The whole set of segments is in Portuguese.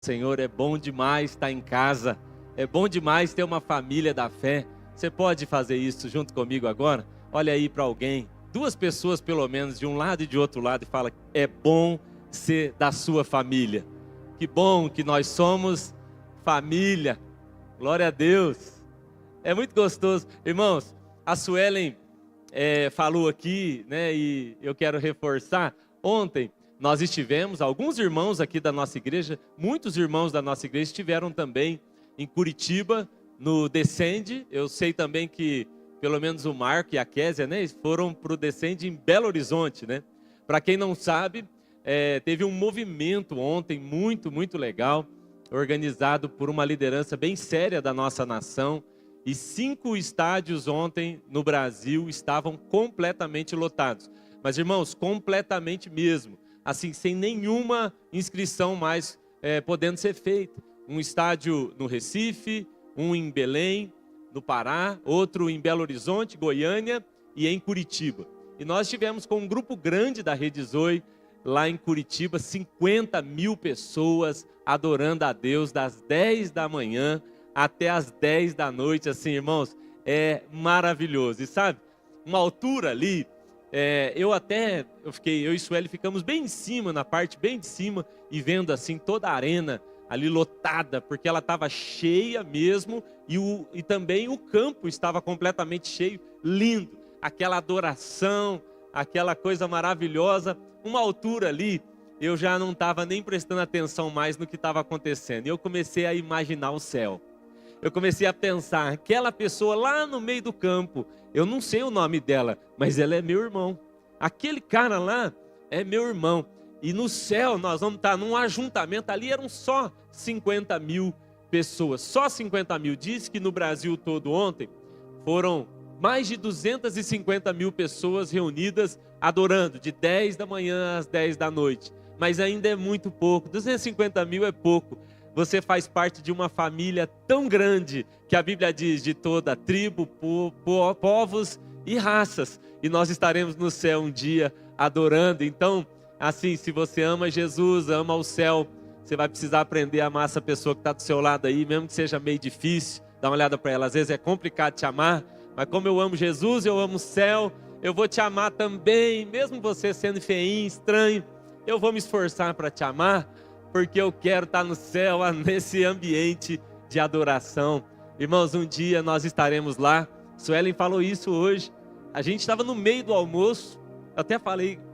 Senhor, é bom demais estar em casa, é bom demais ter uma família da fé. Você pode fazer isso junto comigo agora? Olha aí para alguém, duas pessoas pelo menos, de um lado e de outro lado, e fala: é bom ser da sua família. Que bom que nós somos família, glória a Deus. É muito gostoso. Irmãos, a Suelen falou aqui, né, e eu quero reforçar. Ontem nós estivemos, alguns irmãos aqui da nossa igreja, muitos irmãos da nossa igreja estiveram também em Curitiba, no Descende. Eu sei também que pelo menos o Marco e a Késia, né, foram para o Descende em Belo Horizonte, né? Para quem não sabe, teve um movimento ontem muito legal, organizado por uma liderança bem séria da nossa nação, e 5 estádios ontem no Brasil estavam completamente lotados. Mas, irmãos, completamente mesmo, assim, sem nenhuma inscrição mais podendo ser feita. Um estádio no Recife, um em Belém, no Pará, outro em Belo Horizonte, Goiânia e em Curitiba. E nós tivemos com um grupo grande da Rede Zoe, lá em Curitiba, 50 mil pessoas adorando a Deus, das 10 da manhã até as 10 da noite, assim, irmãos, é maravilhoso. E sabe, uma altura ali, eu e Sueli ficamos bem em cima, na parte bem de cima, e vendo assim toda a arena ali lotada, porque ela estava cheia mesmo, e também o campo estava completamente cheio, lindo, aquela adoração, aquela coisa maravilhosa. Uma altura ali, eu já não estava nem prestando atenção mais no que estava acontecendo, e eu comecei a imaginar o céu. Eu comecei a pensar, aquela pessoa lá no meio do campo, eu não sei o nome dela, mas ela é meu irmão. Aquele cara lá é meu irmão. E no céu nós vamos estar num ajuntamento, ali eram só 50 mil pessoas, só 50 mil. Diz que no Brasil todo ontem foram mais de 250 mil pessoas reunidas adorando, de 10 da manhã às 10 da noite. Mas ainda é muito pouco, 250 mil é pouco. Você faz parte de uma família tão grande, que a Bíblia diz, de toda tribo, povos e raças. E nós estaremos no céu um dia adorando. Então, assim, se você ama Jesus, ama o céu, você vai precisar aprender a amar essa pessoa que está do seu lado aí, mesmo que seja meio difícil. Dá uma olhada para ela, às vezes é complicado te amar, mas como eu amo Jesus, eu amo o céu, eu vou te amar também, mesmo você sendo feinho, estranho, eu vou me esforçar para te amar, porque eu quero estar no céu, nesse ambiente de adoração. Irmãos, um dia nós estaremos lá. Suelen falou isso hoje. A gente estava no meio do almoço. Eu até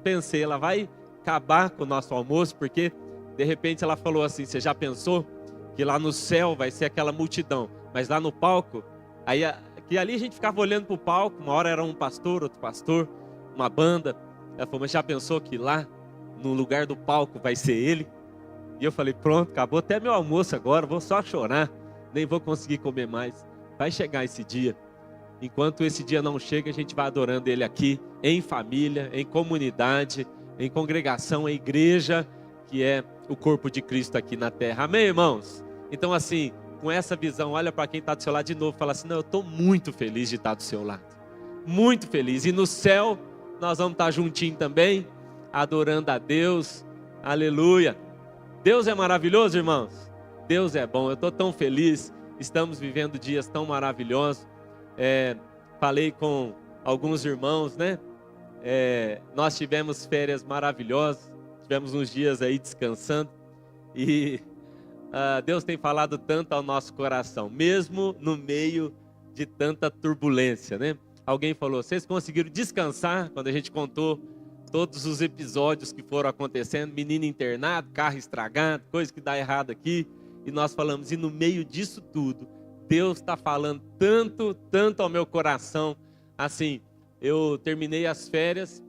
pensei, ela vai acabar com o nosso almoço, porque de repente ela falou assim: você já pensou que lá no céu vai ser aquela multidão, mas lá no palco, que ali a gente ficava olhando para o palco, uma hora era um pastor, outro pastor, uma banda. Ela falou: mas já pensou que lá no lugar do palco vai ser ele? E eu falei: pronto, acabou até meu almoço agora, vou só chorar, nem vou conseguir comer mais. Vai chegar esse dia. Enquanto esse dia não chega, a gente vai adorando Ele aqui, em família, em comunidade, em congregação, em igreja, que é o corpo de Cristo aqui na terra. Amém, irmãos? Então, assim, com essa visão, olha para quem está do seu lado de novo e fala assim: não, eu estou muito feliz de estar do seu lado. Muito feliz. E no céu, nós vamos estar juntinho também, adorando a Deus. Aleluia. Deus é maravilhoso, irmãos. Deus é bom. Eu estou tão feliz. Estamos vivendo dias tão maravilhosos. Falei com alguns irmãos, né? Nós tivemos férias maravilhosas. Tivemos uns dias aí descansando. E Deus tem falado tanto ao nosso coração, mesmo no meio de tanta turbulência, né? Alguém falou: vocês conseguiram descansar? Quando a gente contou todos os episódios que foram acontecendo, menino internado, carro estragado, coisa que dá errado aqui, e nós falamos, e no meio disso tudo, Deus está falando tanto ao meu coração. Assim, eu terminei as férias,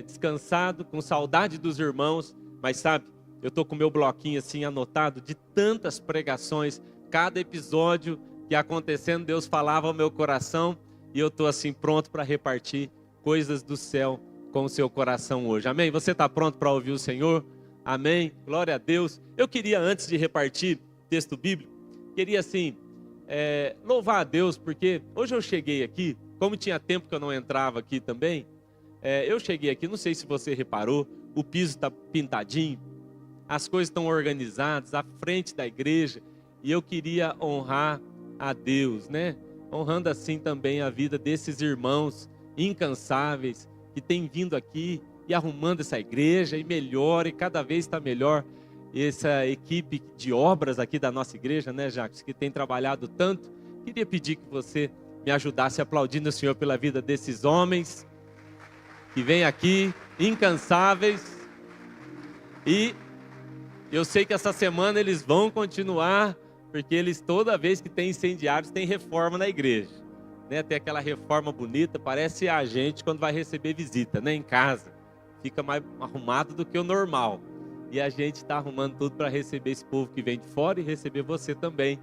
descansado, com saudade dos irmãos, mas sabe, eu estou com o meu bloquinho assim anotado, de tantas pregações, cada episódio que ia acontecendo, Deus falava ao meu coração, e eu estou assim pronto para repartir coisas do céu com o seu coração hoje. Amém? Você está pronto para ouvir o Senhor? Amém? Glória a Deus. Eu queria, antes de repartir texto bíblico, queria assim, louvar a Deus, porque hoje eu cheguei aqui, como tinha tempo que eu não entrava aqui também, eu cheguei aqui, não sei se você reparou, o piso está pintadinho, as coisas estão organizadas, à frente da igreja, e eu queria honrar a Deus, né? Honrando assim também a vida desses irmãos incansáveis que têm vindo aqui e arrumando essa igreja e melhor, e cada vez está melhor. Essa equipe de obras aqui da nossa igreja, né, Jacques, que tem trabalhado tanto. Queria pedir que você me ajudasse aplaudindo o Senhor pela vida desses homens que vêm aqui, incansáveis. E eu sei que essa semana eles vão continuar, porque eles, toda vez que tem incendiários, tem reforma na igreja, né? Tem aquela reforma bonita, parece a gente quando vai receber visita, né? Em casa, fica mais arrumado do que o normal. E a gente está arrumando tudo para receber esse povo que vem de fora e receber você também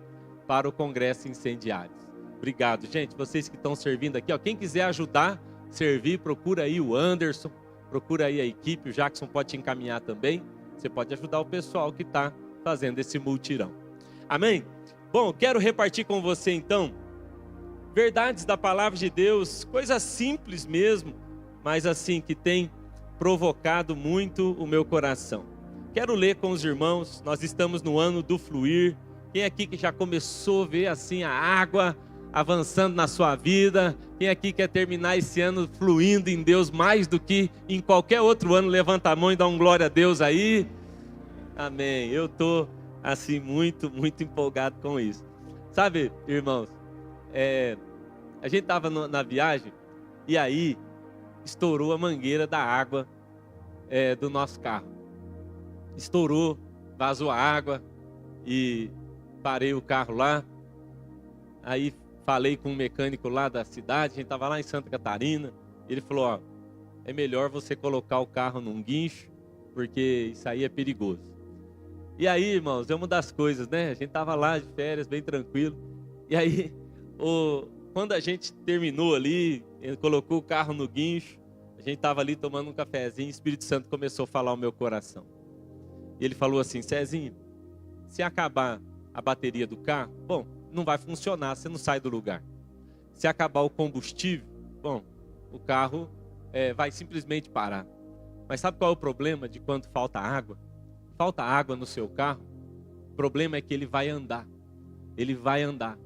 para o Congresso Incendiários. Obrigado, gente. Vocês que estão servindo aqui, ó, quem quiser ajudar, servir, procura aí o Anderson, procura aí a equipe, o Jackson pode te encaminhar também. Você pode ajudar o pessoal que está fazendo esse multirão. Amém? Bom, quero repartir com você então verdades da palavra de Deus, coisas simples mesmo, mas assim que tem provocado muito o meu coração. Quero ler com os irmãos, nós estamos no ano do fluir. Quem aqui que já começou a ver assim a água avançando na sua vida? Quem aqui quer terminar esse ano fluindo em Deus mais do que em qualquer outro ano? Levanta a mão e dá um glória a Deus aí. Amém. Eu estou assim muito empolgado com isso. Sabe, irmãos, a gente estava na viagem e aí estourou a mangueira da água do nosso carro. Estourou, vazou a água e parei o carro lá. Aí falei com um mecânico lá da cidade, a gente estava lá em Santa Catarina. Ele falou, ó, é melhor você colocar o carro num guincho, porque isso aí é perigoso. E aí, irmãos, é uma das coisas, né? A gente estava lá de férias, bem tranquilo. E aí, quando a gente terminou ali, ele colocou o carro no guincho, a gente estava ali tomando um cafezinho, o Espírito Santo começou a falar ao meu coração. E ele falou assim, Cezinho, se acabar a bateria do carro, bom, não vai funcionar, você não sai do lugar. Se acabar o combustível, bom, o carro vai simplesmente parar. Mas sabe qual é o problema de quando falta água? Falta água no seu carro, o problema é que ele vai andar. Ele vai andar.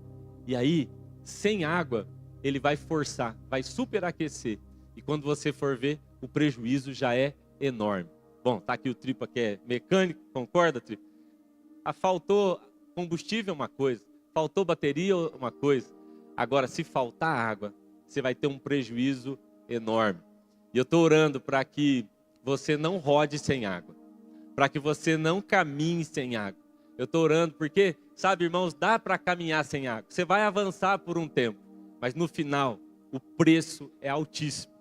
E aí, sem água, ele vai forçar, vai superaquecer. E quando você for ver, o prejuízo já é enorme. Bom, tá aqui o Tripa que é mecânico, concorda, Tripa? Faltou combustível uma coisa, faltou bateria uma coisa. Agora, se faltar água, você vai ter um prejuízo enorme. E eu estou orando para que você não rode sem água, para que você não caminhe sem água. Eu estou orando porque, sabe, irmãos, dá para caminhar sem água. Você vai avançar por um tempo, mas no final, o preço é altíssimo.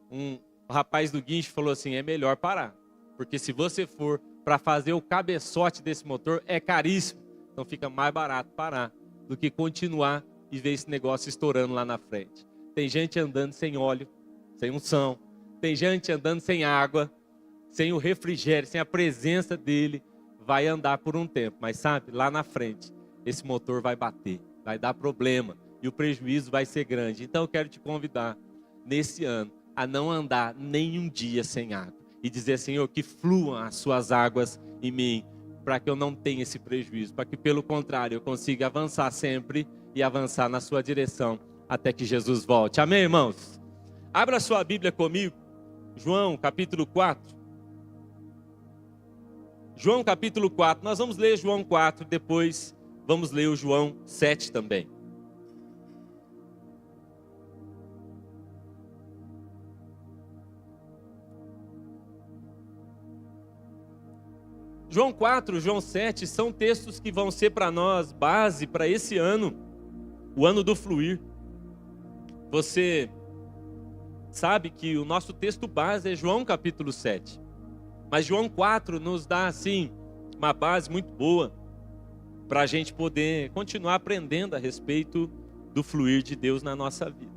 O rapaz do guincho falou assim, é melhor parar, porque se você for para fazer o cabeçote desse motor, é caríssimo, então fica mais barato parar do que continuar e ver esse negócio estourando lá na frente. Tem gente andando sem óleo, sem unção, tem gente andando sem água, sem o refrigério, sem a presença dele, vai andar por um tempo, mas sabe, lá na frente, esse motor vai bater, vai dar problema e o prejuízo vai ser grande. Então eu quero te convidar, nesse ano, a não andar nem um dia sem água. E dizer, Senhor, que fluam as suas águas em mim, para que eu não tenha esse prejuízo, para que pelo contrário eu consiga avançar sempre e avançar na sua direção, até que Jesus volte. Amém, irmãos? Abra sua Bíblia comigo, João capítulo 4. João capítulo 4, nós vamos ler João 4, depois vamos ler o João 7 também. João 4, João 7 são textos que vão ser para nós base para esse ano, o ano do fluir. Você sabe que o nosso texto base é João capítulo 7. Mas João 4 nos dá assim uma base muito boa para a gente poder continuar aprendendo a respeito do fluir de Deus na nossa vida.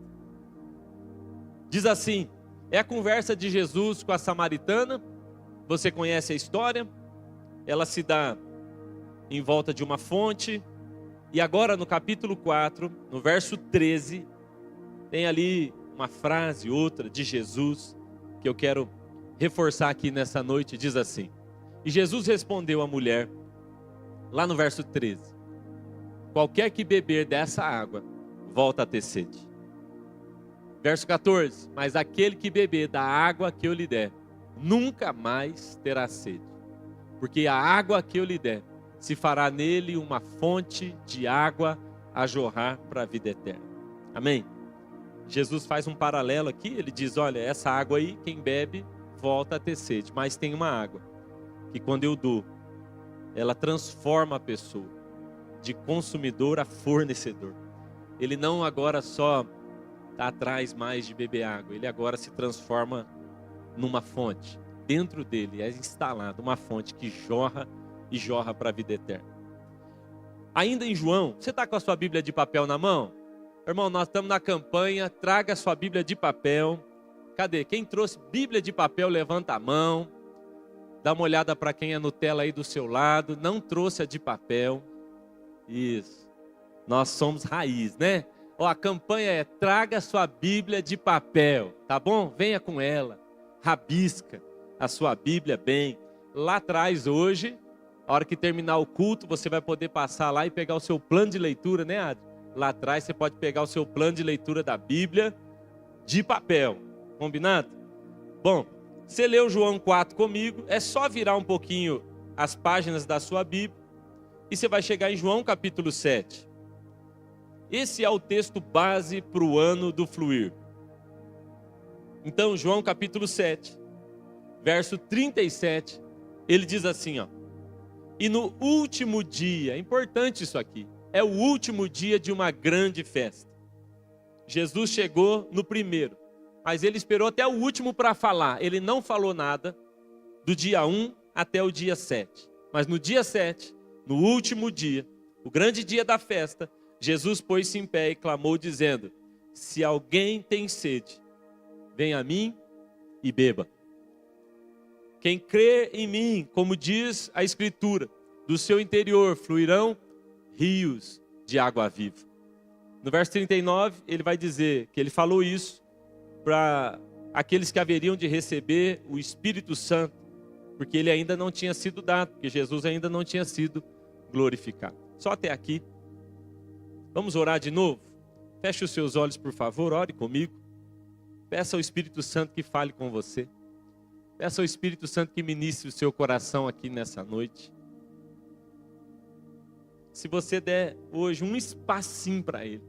Diz assim, é a conversa de Jesus com a samaritana, você conhece a história? Ela se dá em volta de uma fonte, e agora no capítulo 4, no verso 13, tem ali uma frase, outra de Jesus, que eu quero reforçar aqui nessa noite, diz assim, E Jesus respondeu à mulher, lá no verso 13: qualquer que beber dessa água, volta a ter sede. Verso 14: mas aquele que beber da água que eu lhe der, nunca mais terá sede. Porque a água que eu lhe der, se fará nele uma fonte de água a jorrar para a vida eterna. Amém? Jesus faz um paralelo aqui, ele diz, olha, essa água aí, quem bebe, volta a ter sede. Mas tem uma água, que quando eu dou, ela transforma a pessoa, de consumidor a fornecedor. Ele não agora só está atrás mais de beber água, ele agora se transforma numa fonte. Dentro dele é instalada uma fonte que jorra e jorra para a vida eterna. Ainda em João, você está com a sua Bíblia de papel na mão? Irmão, nós estamos na campanha, traga a sua Bíblia de papel. Cadê? Quem trouxe Bíblia de papel, levanta a mão. Dá uma olhada para quem é Nutella aí do seu lado. Não trouxe a de papel. Isso. Nós somos raiz, né? Ó, a campanha é traga a sua Bíblia de papel, tá bom? Venha com ela. Rabisca a sua Bíblia bem. Lá atrás hoje, a hora que terminar o culto, você vai poder passar lá e pegar o seu plano de leitura, né, Adri? Lá atrás você pode pegar o seu plano de leitura da Bíblia de papel. Combinado? Bom, você leu João 4 comigo, é só virar um pouquinho as páginas da sua Bíblia e você vai chegar em João capítulo 7. Esse é o texto base para o ano do fluir. Então, João capítulo 7, verso 37, ele diz assim, ó. E no último dia, é importante isso aqui, é o último dia de uma grande festa. Jesus chegou no primeiro, mas ele esperou até o último para falar. Ele não falou nada do dia 1 até o dia 7. Mas no dia 7, no último dia, o grande dia da festa, Jesus pôs-se em pé e clamou dizendo, se alguém tem sede, venha a mim e beba. Quem crê em mim, como diz a Escritura, do seu interior fluirão rios de água viva. No verso 39, ele vai dizer que ele falou isso para aqueles que haveriam de receber o Espírito Santo, porque ele ainda não tinha sido dado, porque Jesus ainda não tinha sido glorificado. Só até aqui. Vamos orar de novo? Feche os seus olhos, por favor, ore comigo. Peça ao Espírito Santo que fale com você. Peça ao Espírito Santo que ministre o seu coração aqui nessa noite. Se você der hoje um espacinho para Ele,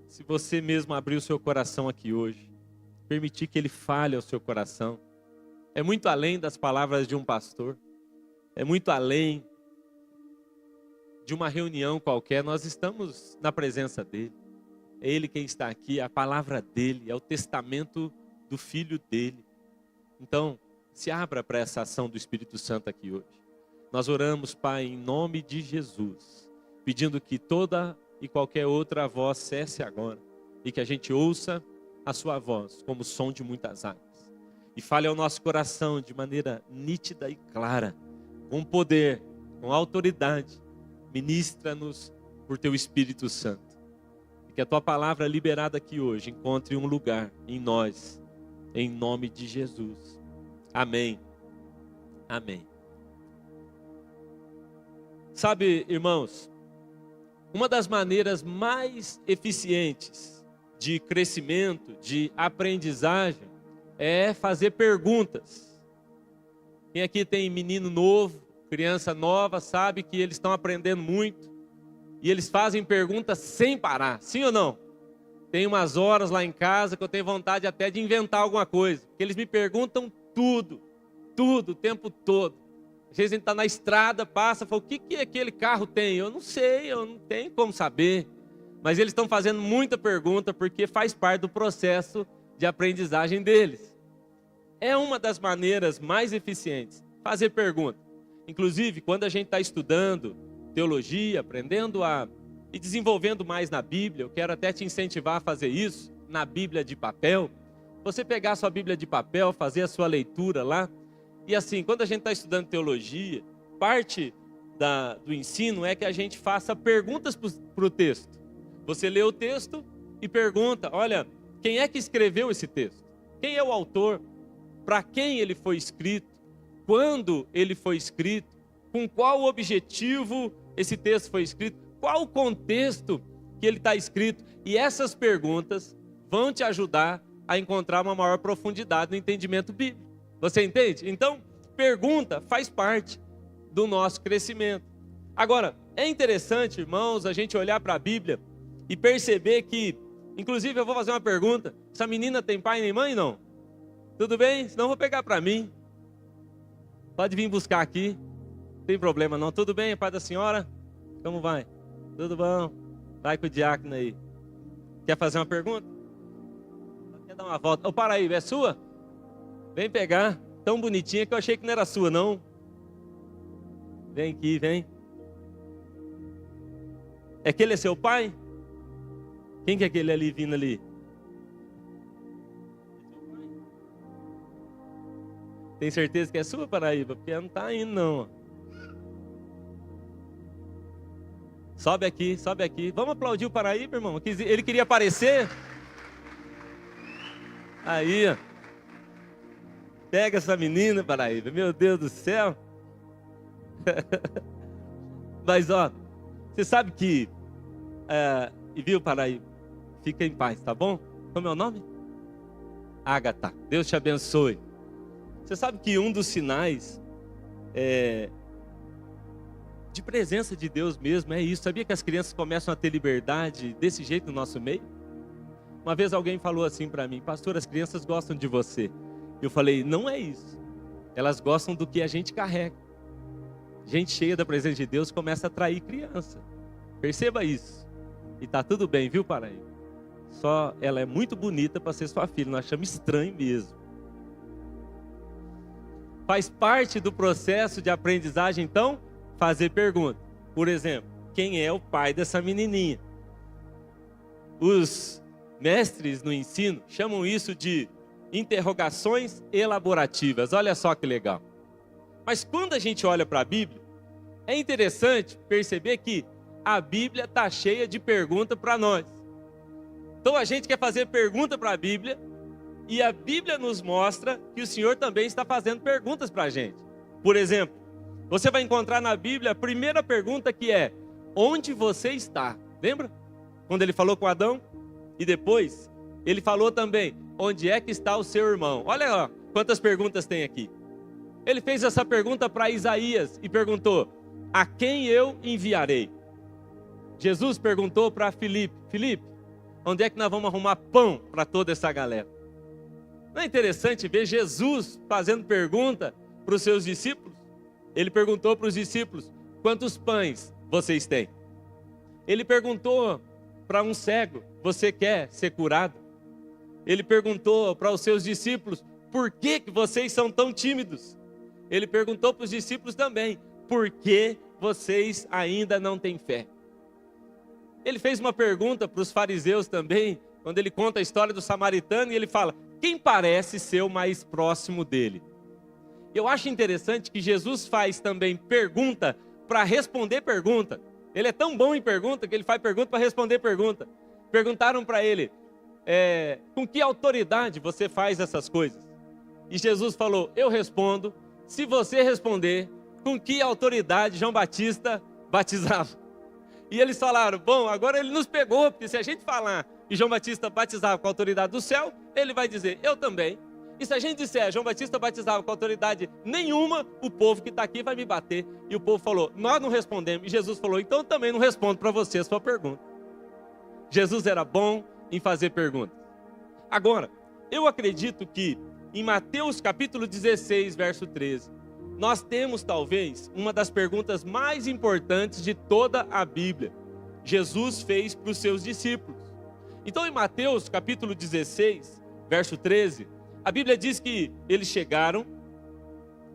se você mesmo abrir o seu coração aqui hoje, permitir que Ele fale ao seu coração, é muito além das palavras de um pastor, é muito além de uma reunião qualquer, nós estamos na presença dEle, é Ele quem está aqui, é a palavra dEle, é o testamento do Filho dEle. Então, se abra para essa ação do Espírito Santo aqui hoje. Nós oramos, Pai, em nome de Jesus, pedindo que toda e qualquer outra voz cesse agora e que a gente ouça a sua voz como som de muitas águas e fale ao nosso coração de maneira nítida e clara, com poder, com autoridade. Ministra-nos por teu Espírito Santo e que a tua palavra liberada aqui hoje encontre um lugar em nós, em nome de Jesus. Amém. Amém. Sabe, irmãos, uma das maneiras mais eficientes de crescimento, de aprendizagem, é fazer perguntas. Quem aqui tem menino novo, criança nova, sabe que eles estão aprendendo muito e eles fazem perguntas sem parar, sim ou não? Tem umas horas lá em casa que eu tenho vontade até de inventar alguma coisa, porque eles me perguntam tudo, o tempo todo. Às vezes a gente está na estrada, passa, fala, o que aquele carro tem? Eu não sei, eu não tenho como saber. Mas eles estão fazendo muita pergunta porque faz parte do processo de aprendizagem deles. É uma das maneiras mais eficientes, fazer pergunta. Inclusive, quando a gente está estudando teologia, aprendendo e desenvolvendo mais na Bíblia, eu quero até te incentivar a fazer isso, na Bíblia de papel. Você pegar a sua Bíblia de papel, fazer a sua leitura lá. E assim, quando a gente está estudando teologia, parte do ensino é que a gente faça perguntas para o texto. Você lê o texto e pergunta, olha, quem é que escreveu esse texto? Quem é o autor? Para quem ele foi escrito? quando ele foi escrito, com qual objetivo esse texto foi escrito, qual o contexto que ele está escrito. E essas perguntas vão te ajudar a encontrar uma maior profundidade no entendimento bíblico. Você entende? Então, pergunta faz parte do nosso crescimento. Agora, é interessante, irmãos, a gente olhar para a Bíblia e perceber que, inclusive eu vou fazer uma pergunta, essa menina tem pai nem mãe, não? Tudo bem? Senão eu vou pegar para mim. Pode vir buscar aqui, não tem problema não. Tudo bem, pai da senhora? Como vai? Tudo bom? Vai com o diácono aí. Quer fazer uma pergunta? Quer dar uma volta? Ô, Paraíba, é sua? Vem pegar. Tão bonitinha que eu achei que não era sua, não. Vem aqui, vem. É aquele é seu pai? Quem que é aquele ali vindo ali? Tem certeza que é sua, Paraíba? Porque ela não está indo, não. Sobe aqui, sobe aqui. Vamos aplaudir o Paraíba, irmão? Ele queria aparecer. Aí, ó. Pega essa menina, Paraíba. Meu Deus do céu. Mas, ó, você sabe que... e viu, Paraíba? Fica em paz, tá bom? Como é o nome? Ágata. Deus te abençoe. Você sabe que um dos sinais de presença de Deus mesmo é isso. Sabia que as crianças começam a ter liberdade desse jeito no nosso meio? Uma vez alguém falou assim para mim: pastor, as crianças gostam de você. Eu falei: não é isso. Elas gostam do que a gente carrega. Gente cheia da presença de Deus começa a atrair criança. Perceba isso. E tá tudo bem, viu, Paraíba? Só ela é muito bonita para ser sua filha. Nós achamos estranho mesmo. Faz parte do processo de aprendizagem, então, fazer perguntas. Por exemplo, quem é o pai dessa menininha? Os mestres no ensino chamam isso de interrogações elaborativas. Olha só que legal. Mas quando a gente olha para a Bíblia, é interessante perceber que a Bíblia está cheia de perguntas para nós. Então a gente quer fazer pergunta para a Bíblia, e a Bíblia nos mostra que o Senhor também está fazendo perguntas para a gente. Por exemplo, você vai encontrar na Bíblia a primeira pergunta que é: onde você está? Lembra? Quando ele falou com Adão? E depois, ele falou também: onde é que está o seu irmão? Olha ó, quantas perguntas tem aqui. Ele fez essa pergunta para Isaías e perguntou: a quem eu enviarei? Jesus perguntou para Filipe: Filipe, onde é que nós vamos arrumar pão para toda essa galera? Não é interessante ver Jesus fazendo pergunta para os seus discípulos? Ele perguntou para os discípulos: quantos pães vocês têm? Ele perguntou para um cego: você quer ser curado? Ele perguntou para os seus discípulos: por que vocês são tão tímidos? Ele perguntou para os discípulos também: por que vocês ainda não têm fé? Ele fez uma pergunta para os fariseus também, quando ele conta a história do samaritano, e ele fala: quem parece ser o mais próximo dele? Eu acho interessante que Jesus faz também pergunta para responder pergunta. Ele é tão bom em pergunta que ele faz pergunta para responder pergunta. Perguntaram para ele: com que autoridade você faz essas coisas? E Jesus falou: eu respondo, se você responder, com que autoridade João Batista batizava? E eles falaram: bom, agora ele nos pegou, porque se a gente falar que João Batista batizava com a autoridade do céu, ele vai dizer: eu também. E se a gente disser João Batista batizava com autoridade nenhuma, o povo que está aqui vai me bater. E o povo falou: nós não respondemos. E Jesus falou: então eu também não respondo para você a sua pergunta. Jesus era bom em fazer perguntas. Agora, eu acredito que em Mateus capítulo 16, verso 13, nós temos talvez uma das perguntas mais importantes de toda a Bíblia. Jesus fez para os seus discípulos. Então em Mateus capítulo 16, verso 13, a Bíblia diz que eles chegaram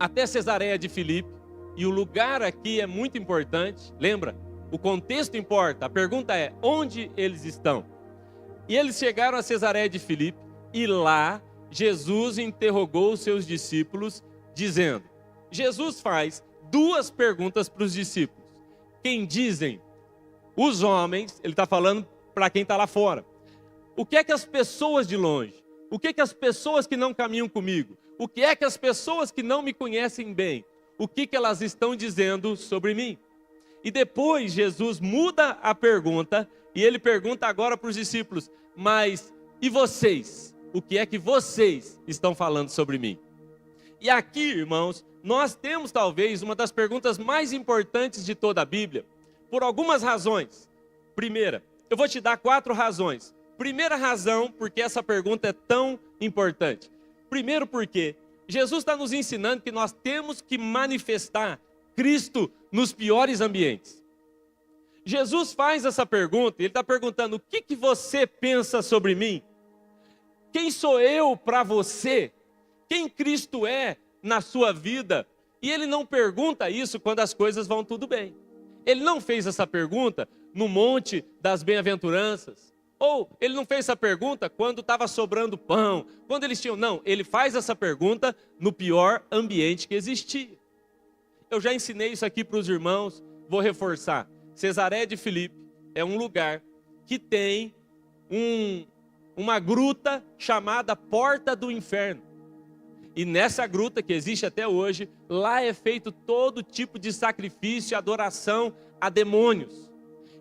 até Cesareia de Filipe, e o lugar aqui é muito importante, lembra? O contexto importa, a pergunta é: onde eles estão? E eles chegaram a Cesareia de Filipe, e lá Jesus interrogou os seus discípulos, dizendo... Jesus faz duas perguntas para os discípulos. Quem dizem os homens, ele está falando para quem está lá fora. O que é que as pessoas de longe, o que é que as pessoas que não caminham comigo, O que é que as pessoas que não me conhecem bem, o que elas estão dizendo sobre mim? E depois Jesus muda a pergunta e ele pergunta agora para os discípulos: mas e vocês? O que é que vocês estão falando sobre mim? E aqui, irmãos, nós temos talvez uma das perguntas mais importantes de toda a Bíblia, por algumas razões. Primeira, eu vou te dar 4 razões. Primeira razão, porque essa pergunta é tão importante. Primeiro, porque Jesus está nos ensinando que nós temos que manifestar Cristo nos piores ambientes. Jesus faz essa pergunta, ele está perguntando: o que você pensa sobre mim? Quem sou eu para você? Quem Cristo é na sua vida? E ele não pergunta isso quando as coisas vão tudo bem. Ele não fez essa pergunta no Monte das Bem-aventuranças. Ou ele não fez essa pergunta quando estava sobrando pão, quando eles tinham... Não, ele faz essa pergunta no pior ambiente que existia. Eu já ensinei isso aqui para os irmãos, vou reforçar. Cesareia de Filipe é um lugar que tem uma gruta chamada Porta do Inferno. E nessa gruta, que existe até hoje, lá é feito todo tipo de sacrifício e adoração a demônios.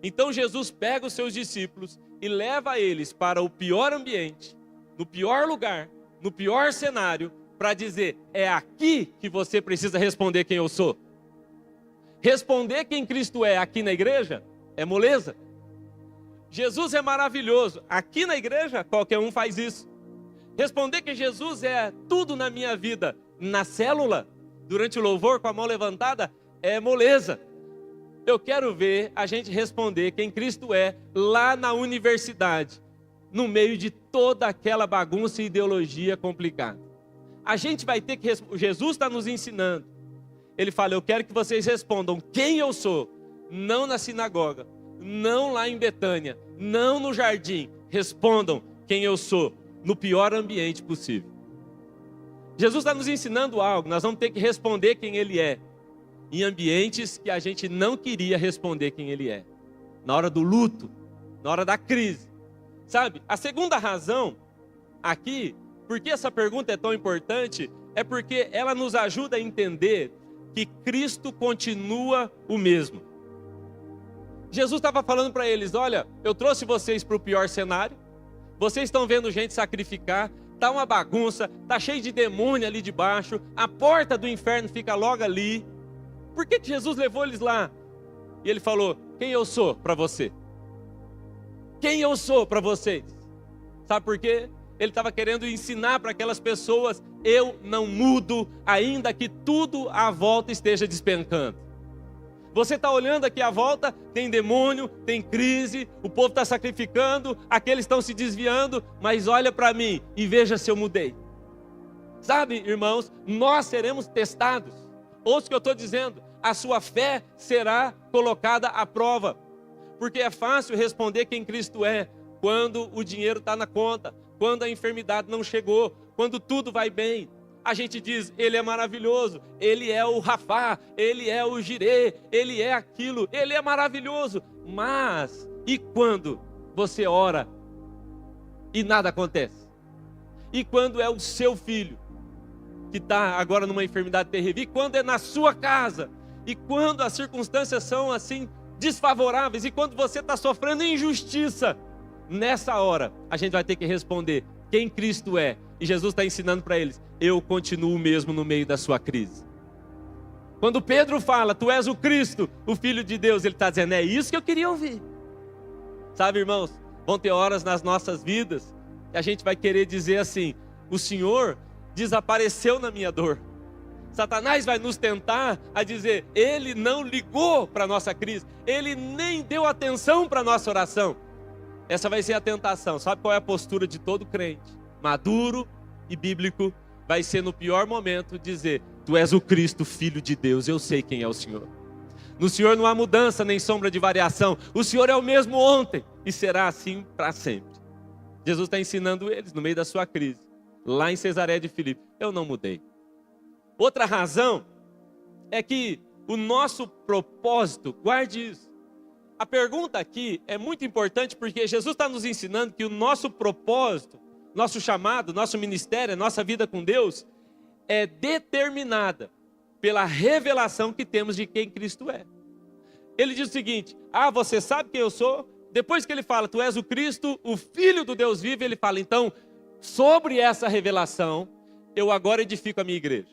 Então Jesus pega os seus discípulos e leva eles para o pior ambiente, no pior lugar, no pior cenário, para dizer: é aqui que você precisa responder quem eu sou. Responder quem Cristo é aqui na igreja é moleza. Jesus é maravilhoso. Aqui na igreja, qualquer um faz isso. Responder que Jesus é tudo na minha vida, na célula, durante o louvor, com a mão levantada, é moleza. Eu quero ver a gente responder quem Cristo é lá na universidade, no meio de toda aquela bagunça e ideologia complicada. A gente vai ter que responder. Jesus está nos ensinando. Ele fala: eu quero que vocês respondam quem eu sou, não na sinagoga, não lá em Betânia, não no jardim. Respondam quem eu sou, no pior ambiente possível. Jesus está nos ensinando algo. Nós vamos ter que responder quem Ele é, em ambientes que a gente não queria responder quem Ele é. Na hora do luto, na hora da crise. Sabe, a segunda razão aqui, porque essa pergunta é tão importante, é porque ela nos ajuda a entender que Cristo continua o mesmo. Jesus estava falando para eles: olha, eu trouxe vocês para o pior cenário, vocês estão vendo gente sacrificar, está uma bagunça, está cheio de demônio ali debaixo, a porta do inferno fica logo ali. Por que Jesus levou eles lá? E ele falou: quem eu sou para você? Quem eu sou para vocês? Sabe por quê? Ele estava querendo ensinar para aquelas pessoas: eu não mudo, ainda que tudo à volta esteja despencando. Você está olhando aqui à volta, tem demônio, tem crise, o povo está sacrificando, aqueles estão se desviando, mas olha para mim e veja se eu mudei. Sabe, irmãos, nós seremos testados. Ouça o que eu estou dizendo: a sua fé será colocada à prova. Porque é fácil responder quem Cristo é quando o dinheiro está na conta, quando a enfermidade não chegou, quando tudo vai bem. A gente diz: Ele é maravilhoso, Ele é o Rafá, Ele é o Jirê, Ele é aquilo, Ele é maravilhoso. Mas, e quando você ora e nada acontece? E quando é o seu filho que está agora numa enfermidade terrível? E quando é na sua casa? E quando as circunstâncias são assim desfavoráveis? E quando você está sofrendo injustiça? Nessa hora, a gente vai ter que responder quem Cristo é. E Jesus está ensinando para eles: eu continuo mesmo no meio da sua crise. Quando Pedro fala: tu és o Cristo, o Filho de Deus, ele está dizendo: é isso que eu queria ouvir. Sabe, irmãos, vão ter horas nas nossas vidas que a gente vai querer dizer assim: o Senhor desapareceu na minha dor. Satanás vai nos tentar a dizer: ele não ligou para a nossa crise, ele nem deu atenção para a nossa oração. Essa vai ser a tentação. Sabe qual é a postura de todo crente maduro e bíblico? Vai ser no pior momento dizer: tu és o Cristo, Filho de Deus, eu sei quem é o Senhor. No Senhor não há mudança nem sombra de variação. O Senhor é o mesmo ontem e será assim para sempre. Jesus está ensinando eles no meio da sua crise, lá em Cesareia de Filipe: eu não mudei. Outra razão é que o nosso propósito, guarde isso. A pergunta aqui é muito importante porque Jesus está nos ensinando que o nosso propósito, nosso chamado, nosso ministério, a nossa vida com Deus, é determinada pela revelação que temos de quem Cristo é. Ele diz o seguinte: você sabe quem eu sou? Depois que ele fala, tu és o Cristo, o Filho do Deus vivo, ele fala, então, sobre essa revelação, eu agora edifico a minha igreja.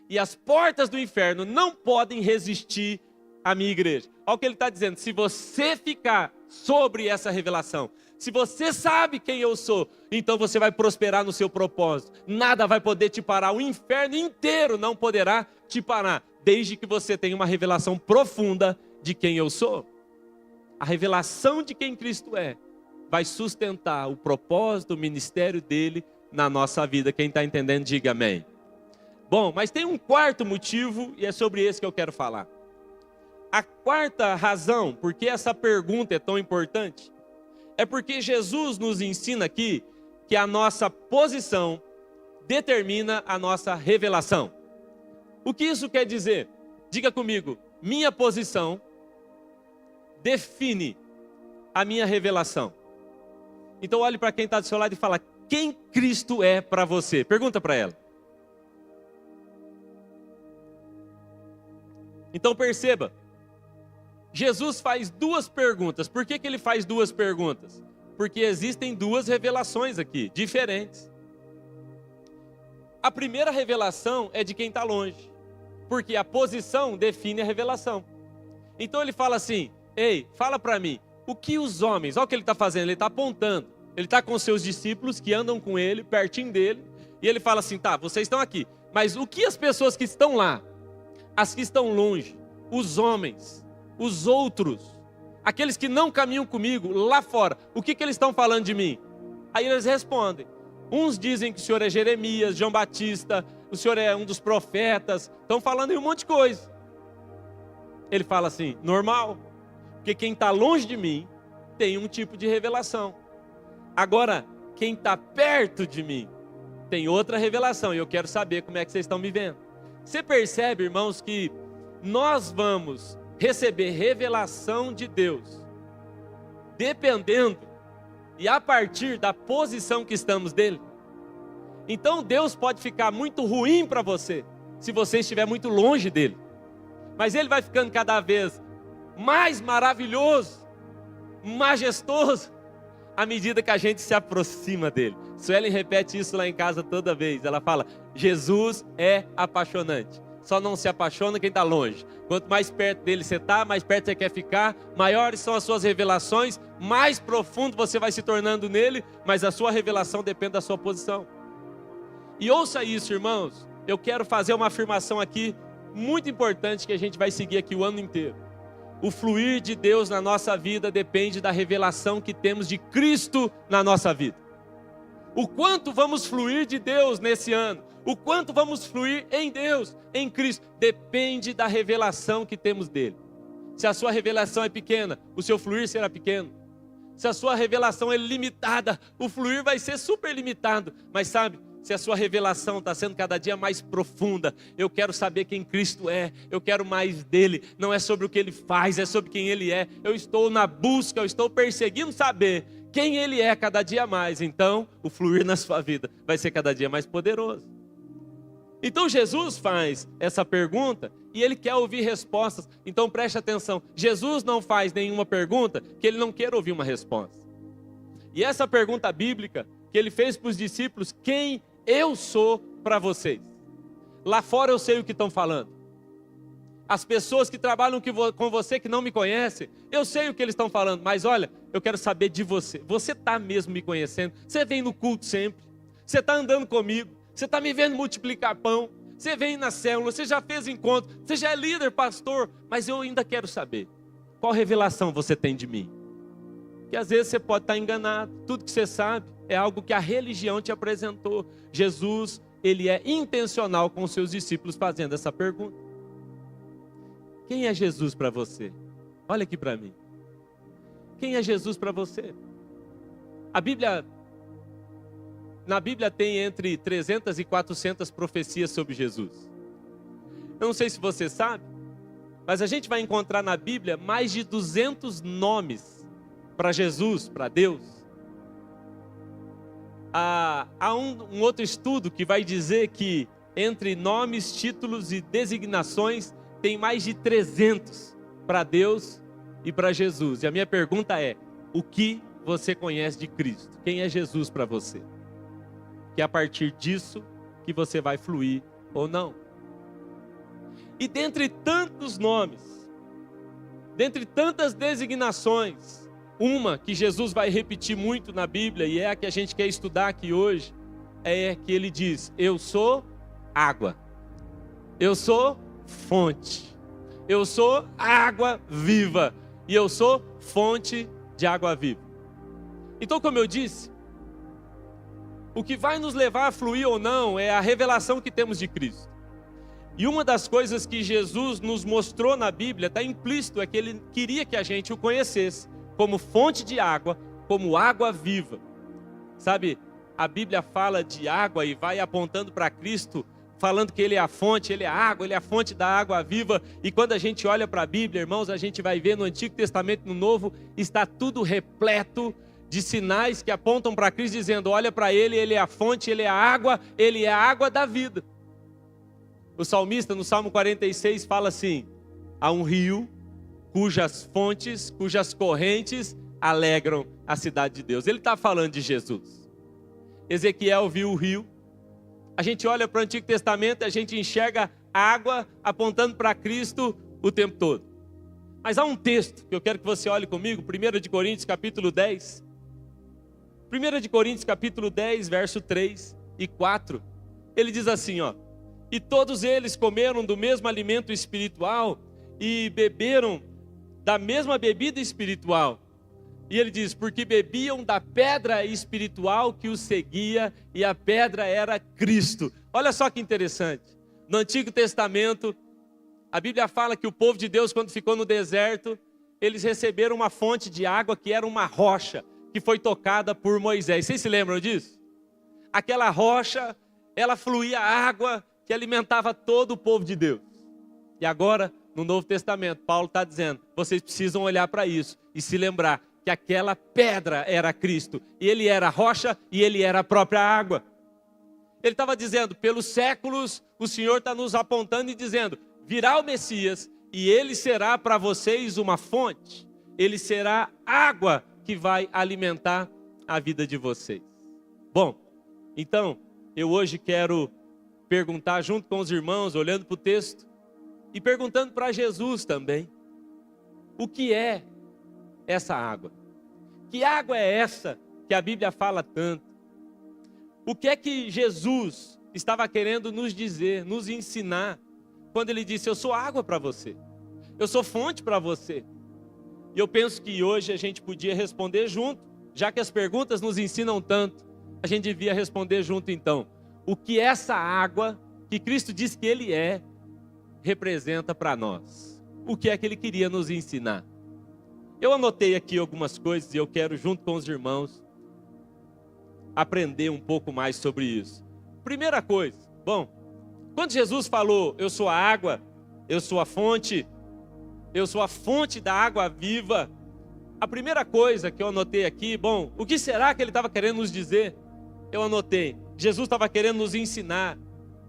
E as portas do inferno não podem resistir à minha igreja. Olha o que ele está dizendo: se você ficar sobre essa revelação, se você sabe quem eu sou, então você vai prosperar no seu propósito. Nada vai poder te parar, o inferno inteiro não poderá te parar, desde que você tenha uma revelação profunda de quem eu sou. A revelação de quem Cristo é vai sustentar o propósito, o ministério dele na nossa vida. Quem está entendendo, diga amém. Bom, mas tem um quarto motivo e é sobre esse que eu quero falar. A quarta razão por que essa pergunta é tão importante é porque Jesus nos ensina aqui que a nossa posição determina a nossa revelação. O que isso quer dizer? Diga comigo: minha posição define a minha revelação. Então olhe para quem está do seu lado e fala: quem Cristo é para você? Pergunta para ela. Então perceba, Jesus faz duas perguntas. Por que ele faz duas perguntas? Porque existem duas revelações aqui, diferentes. A primeira revelação é de quem está longe, porque a posição define a revelação. Então ele fala assim: ei, fala para mim, o que os homens, olha o que ele está fazendo, ele está apontando, ele está com os seus discípulos que andam com ele, pertinho dele, e ele fala assim: tá, vocês estão aqui, mas o que as pessoas que estão lá, as que estão longe, os homens, os outros, aqueles que não caminham comigo lá fora, o que eles estão falando de mim? Aí eles respondem, uns dizem que o Senhor é Jeremias, João Batista, o Senhor é um dos profetas, estão falando em um monte de coisa. Ele fala assim: normal, porque quem está longe de mim tem um tipo de revelação. Agora, quem está perto de mim tem outra revelação, e eu quero saber como é que vocês estão me vendo. Você percebe, irmãos, que nós vamos receber revelação de Deus dependendo e a partir da posição que estamos dele. Então Deus pode ficar muito ruim para você se você estiver muito longe dele, mas ele vai ficando cada vez mais maravilhoso, majestoso, à medida que a gente se aproxima dele. Suelen repete isso lá em casa toda vez. Ela fala: Jesus é apaixonante. Só não se apaixona quem está longe. Quanto mais perto dele você está, mais perto você quer ficar, maiores são as suas revelações, mais profundo você vai se tornando nele, mas a sua revelação depende da sua posição. E ouça isso, irmãos, eu quero fazer uma afirmação aqui muito importante que a gente vai seguir aqui o ano inteiro. O fluir de Deus na nossa vida depende da revelação que temos de Cristo na nossa vida. O quanto vamos fluir de Deus nesse ano, o quanto vamos fluir em Deus, em Cristo, depende da revelação que temos dele. Se a sua revelação é pequena, o seu fluir será pequeno. Se a sua revelação é limitada, o fluir vai ser super limitado. Mas sabe, se a sua revelação está sendo cada dia mais profunda, eu quero saber quem Cristo é, eu quero mais dele, não é sobre o que ele faz, é sobre quem ele é. Eu estou na busca, eu estou perseguindo saber quem ele é cada dia mais. Então, o fluir na sua vida vai ser cada dia mais poderoso. Então Jesus faz essa pergunta e ele quer ouvir respostas. Então preste atenção, Jesus não faz nenhuma pergunta que ele não queira ouvir uma resposta. E essa pergunta bíblica que ele fez para os discípulos: quem eu sou para vocês? Lá fora eu sei o que estão falando. As pessoas que trabalham com você, que não me conhecem, eu sei o que eles estão falando. Mas olha, eu quero saber de você. Você está mesmo me conhecendo? Você vem no culto sempre? Você está andando comigo? Você está me vendo multiplicar pão? Você vem na célula? Você já fez encontro? Você já é líder, pastor? Mas eu ainda quero saber, qual revelação você tem de mim? Que às vezes você pode estar enganado. Tudo que você sabe é algo que a religião te apresentou. Jesus, ele é intencional com os seus discípulos fazendo essa pergunta. Quem é Jesus para você? Olha aqui para mim. Quem é Jesus para você? Na Bíblia tem entre 300 e 400 profecias sobre Jesus. Eu não sei se você sabe, mas a gente vai encontrar na Bíblia mais de 200 nomes para Jesus, para Deus. Há um outro estudo que vai dizer que entre nomes, títulos e designações, tem mais de 300 para Deus e para Jesus. E a minha pergunta é: o que você conhece de Cristo? Quem é Jesus para você? Que é a partir disso que você vai fluir ou não. E dentre tantos nomes, dentre tantas designações, uma que Jesus vai repetir muito na Bíblia, e é a que a gente quer estudar aqui hoje, é que ele diz: eu sou água, eu sou fonte, eu sou água viva, e eu sou fonte de água viva. Então, como eu disse, o que vai nos levar a fluir ou não é a revelação que temos de Cristo. E uma das coisas que Jesus nos mostrou na Bíblia, está implícito, é que ele queria que a gente o conhecesse como fonte de água, como água viva. Sabe, a Bíblia fala de água e vai apontando para Cristo, falando que ele é a fonte, ele é a água, ele é a fonte da água viva. E quando a gente olha para a Bíblia, irmãos, a gente vai ver no Antigo Testamento e no Novo, está tudo repleto de sinais que apontam para Cristo, dizendo: olha para ele, ele é a fonte, ele é a água da vida. O salmista, no Salmo 46, fala assim: há um rio cujas fontes, cujas correntes alegram a cidade de Deus. Ele está falando de Jesus. Ezequiel viu o rio. A gente olha para o Antigo Testamento, a gente enxerga água apontando para Cristo o tempo todo. Mas há um texto que eu quero que você olhe comigo, 1 de Coríntios capítulo 10. 1 de Coríntios capítulo 10, verso 3 e 4. Ele diz assim, ó: e todos eles comeram do mesmo alimento espiritual e beberam da mesma bebida espiritual. E ele diz: porque bebiam da pedra espiritual que os seguia, e a pedra era Cristo. Olha só que interessante. No Antigo Testamento, a Bíblia fala que o povo de Deus, quando ficou no deserto, eles receberam uma fonte de água que era uma rocha, que foi tocada por Moisés. Vocês se lembram disso? Aquela rocha, ela fluía água que alimentava todo o povo de Deus. E agora, no Novo Testamento, Paulo está dizendo: vocês precisam olhar para isso e se lembrar que aquela pedra era Cristo, e ele era a rocha e ele era a própria água. Ele estava dizendo: pelos séculos o Senhor está nos apontando e dizendo: virá o Messias e ele será para vocês uma fonte, ele será água que vai alimentar a vida de vocês. Bom, então eu hoje quero perguntar junto com os irmãos, olhando para o texto e perguntando para Jesus também: o que é essa água? Que água é essa que a Bíblia fala tanto? O que é que Jesus estava querendo nos dizer, nos ensinar, quando ele disse: eu sou água para você, eu sou fonte para você? E eu penso que hoje a gente podia responder junto, já que as perguntas nos ensinam tanto, a gente devia responder junto então. O que essa água, que Cristo diz que ele é, representa para nós? O que é que ele queria nos ensinar? Eu anotei aqui algumas coisas e eu quero, junto com os irmãos, aprender um pouco mais sobre isso. Primeira coisa, bom, quando Jesus falou: eu sou a água, eu sou a fonte da água viva, a primeira coisa que eu anotei aqui, bom, o que será que ele estava querendo nos dizer? Eu anotei: Jesus estava querendo nos ensinar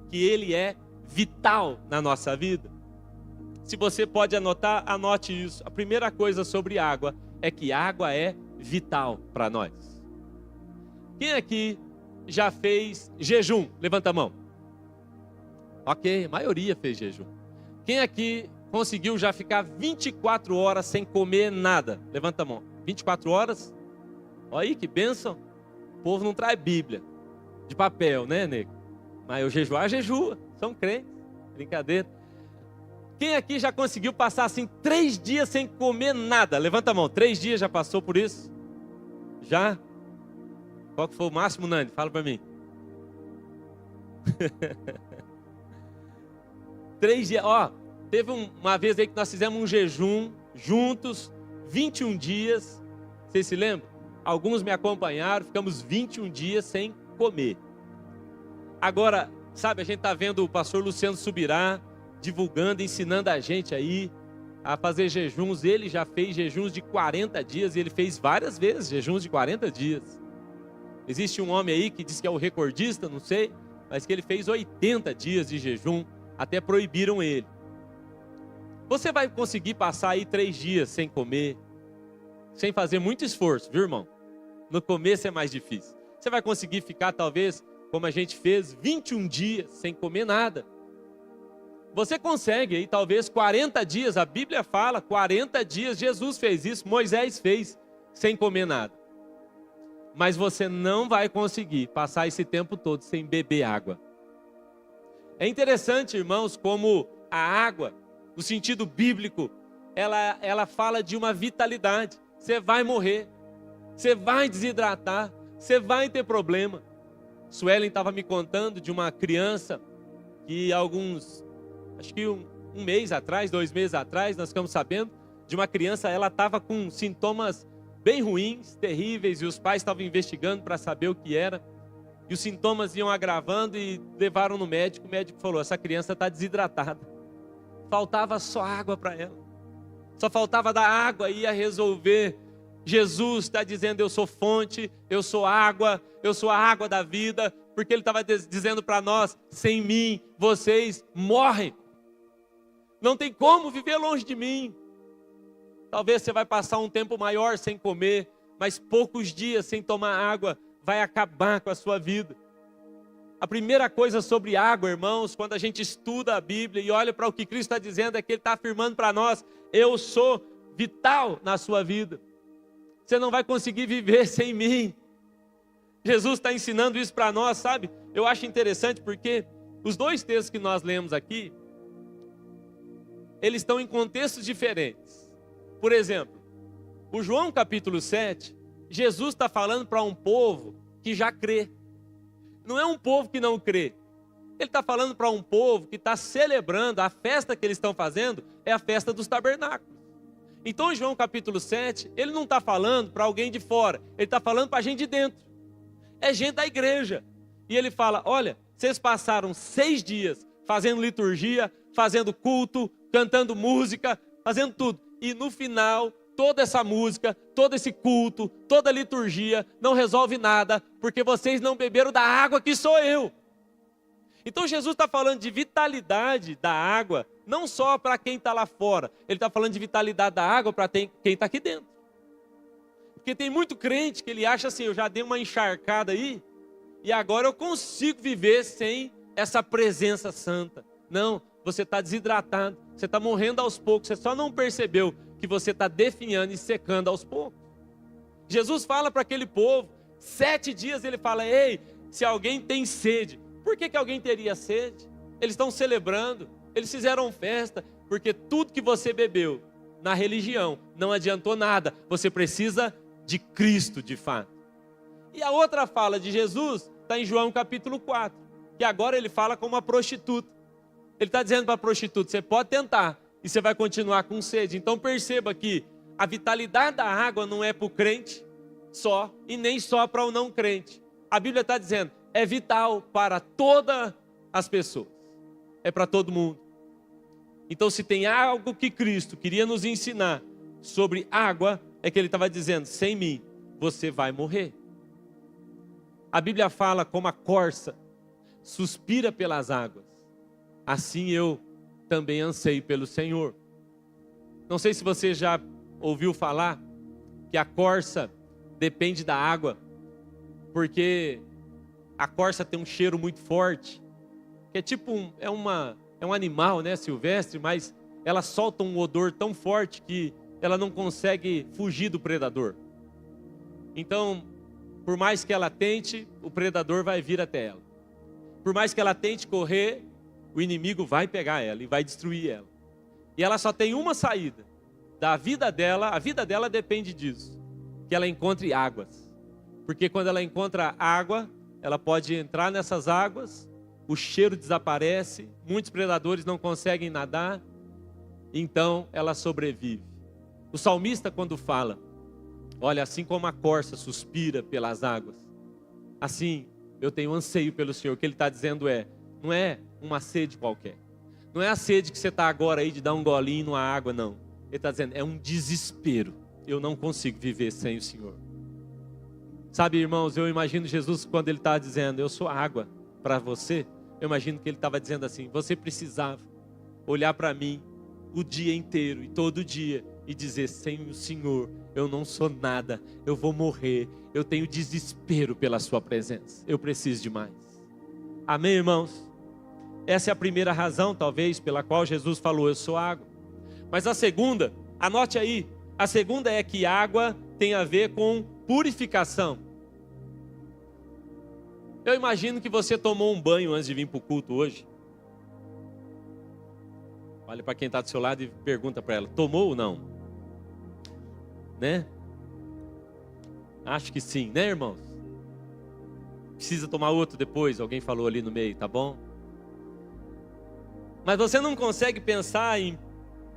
que ele é vital na nossa vida. Se você pode anotar, anote isso. A primeira coisa sobre água é que água é vital para nós. Quem aqui já fez jejum? Levanta a mão. Ok, a maioria fez jejum. Quem aqui conseguiu já ficar 24 horas sem comer nada? Levanta a mão. 24 horas? Olha aí que bênção. O povo não traz Bíblia de papel, né, nego? Mas eu jejuar, jejua. São crentes. Brincadeira. Quem aqui já conseguiu passar assim 3 dias sem comer nada? Levanta a mão. 3 dias já passou por isso? Já? Qual que foi o máximo, Nani? Fala para mim. 3 dias. Ó, teve uma vez aí que nós fizemos um jejum juntos, 21 dias. Vocês se lembram? Alguns me acompanharam, ficamos 21 dias sem comer. Agora, sabe, a gente está vendo o pastor Luciano Subirá divulgando, ensinando a gente aí a fazer jejuns. Ele já fez jejuns de 40 dias e ele fez várias vezes jejuns de 40 dias. Existe um homem aí que diz que é o recordista, não sei, mas que ele fez 80 dias de jejum, até proibiram ele. Você vai conseguir passar aí 3 dias sem comer, sem fazer muito esforço, viu, irmão? No começo é mais difícil. Você vai conseguir ficar, talvez, como a gente fez, 21 dias sem comer nada. Você consegue aí, talvez, 40 dias. A Bíblia fala, 40 dias. Jesus fez isso, Moisés fez, sem comer nada. Mas você não vai conseguir passar esse tempo todo sem beber água. É interessante, irmãos, como a água, no sentido bíblico, ela fala de uma vitalidade. Você vai morrer, você vai desidratar, você vai ter problema. Suelen estava me contando de uma criança que acho que um mês atrás, 2 meses atrás, nós ficamos sabendo de uma criança, ela estava com sintomas bem ruins, terríveis, e os pais estavam investigando para saber o que era. E os sintomas iam agravando e levaram no médico. O médico falou: essa criança está desidratada. Faltava só água para ela. Só faltava dar água e ia resolver. Jesus está dizendo: eu sou fonte, eu sou a água da vida. Porque Ele estava dizendo para nós: sem mim vocês morrem. Não tem como viver longe de mim. Talvez você vai passar um tempo maior sem comer, mas poucos dias sem tomar água vai acabar com a sua vida. A primeira coisa sobre água, irmãos, quando a gente estuda a Bíblia e olha para o que Cristo está dizendo, é que Ele está afirmando para nós: eu sou vital na sua vida. Você não vai conseguir viver sem mim. Jesus está ensinando isso para nós, sabe? Eu acho interessante porque os 2 textos que nós lemos aqui, eles estão em contextos diferentes. Por exemplo, o João capítulo 7, Jesus está falando para um povo que já crê. Não é um povo que não crê. Ele está falando para um povo que está celebrando, a festa que eles estão fazendo é a festa dos tabernáculos. Então, em João capítulo 7, ele não está falando para alguém de fora, ele está falando para a gente de dentro. É gente da igreja. E ele fala: olha, vocês passaram 6 dias fazendo liturgia, fazendo culto, cantando música, fazendo tudo. E no final, toda essa música, todo esse culto, toda a liturgia não resolve nada, porque vocês não beberam da água que sou eu. Então Jesus está falando de vitalidade da água, não só para quem está lá fora. Ele está falando de vitalidade da água para quem está aqui dentro. Porque tem muito crente que ele acha assim: eu já dei uma encharcada aí, e agora eu consigo viver sem essa presença santa. Não, você está desidratado, você está morrendo aos poucos, você só não percebeu que você está definhando e secando aos poucos. Jesus fala para aquele povo, 7 dias ele fala: ei, se alguém tem sede. Por que alguém teria sede? Eles estão celebrando, eles fizeram festa, porque tudo que você bebeu na religião não adiantou nada. Você precisa de Cristo de fato. E a outra fala de Jesus está em João capítulo 4, que agora ele fala com uma prostituta. Ele está dizendo para a prostituta: você pode tentar e você vai continuar com sede. Então perceba que a vitalidade da água não é para o crente só e nem só para o não crente. A Bíblia está dizendo: é vital para todas as pessoas, é para todo mundo. Então, se tem algo que Cristo queria nos ensinar sobre água, é que Ele estava dizendo: sem mim você vai morrer. A Bíblia fala como a corça suspira pelas águas, assim eu também anseio pelo Senhor. Não sei se você já ouviu falar que a corça depende da água, porque a corça tem um cheiro muito forte, que é tipo é um animal, né, silvestre, mas ela solta um odor tão forte que ela não consegue fugir do predador. Então, por mais que ela tente, o predador vai vir até ela. Por mais que ela tente correr, o inimigo vai pegar ela e vai destruir ela. E ela só tem uma saída da vida dela, a vida dela depende disso, que ela encontre águas. Porque quando ela encontra água, ela pode entrar nessas águas, o cheiro desaparece, muitos predadores não conseguem nadar, então ela sobrevive. O salmista, quando fala: olha, assim como a corça suspira pelas águas, assim eu tenho anseio pelo Senhor. O que ele está dizendo não é uma sede qualquer, não é a sede que você está agora aí de dar um golinho numa água, não. Ele está dizendo: é um desespero, eu não consigo viver sem o Senhor. Sabe, irmãos, eu imagino Jesus quando ele está dizendo: eu sou água para você, eu imagino que ele estava dizendo assim: você precisava olhar para mim o dia inteiro e todo dia e dizer: sem o Senhor eu não sou nada, eu vou morrer, eu tenho desespero pela sua presença, eu preciso de mais. Amém, irmãos? Essa é a primeira razão, talvez, pela qual Jesus falou: eu sou água. Mas a segunda, anote aí, a segunda é que água tem a ver com purificação. Eu imagino que você tomou um banho antes de vir para o culto hoje. Olha para quem está do seu lado e pergunta para ela: tomou ou não? Né? Acho que sim, né, irmãos? Precisa tomar outro depois, alguém falou ali no meio, tá bom? Mas você não consegue pensar em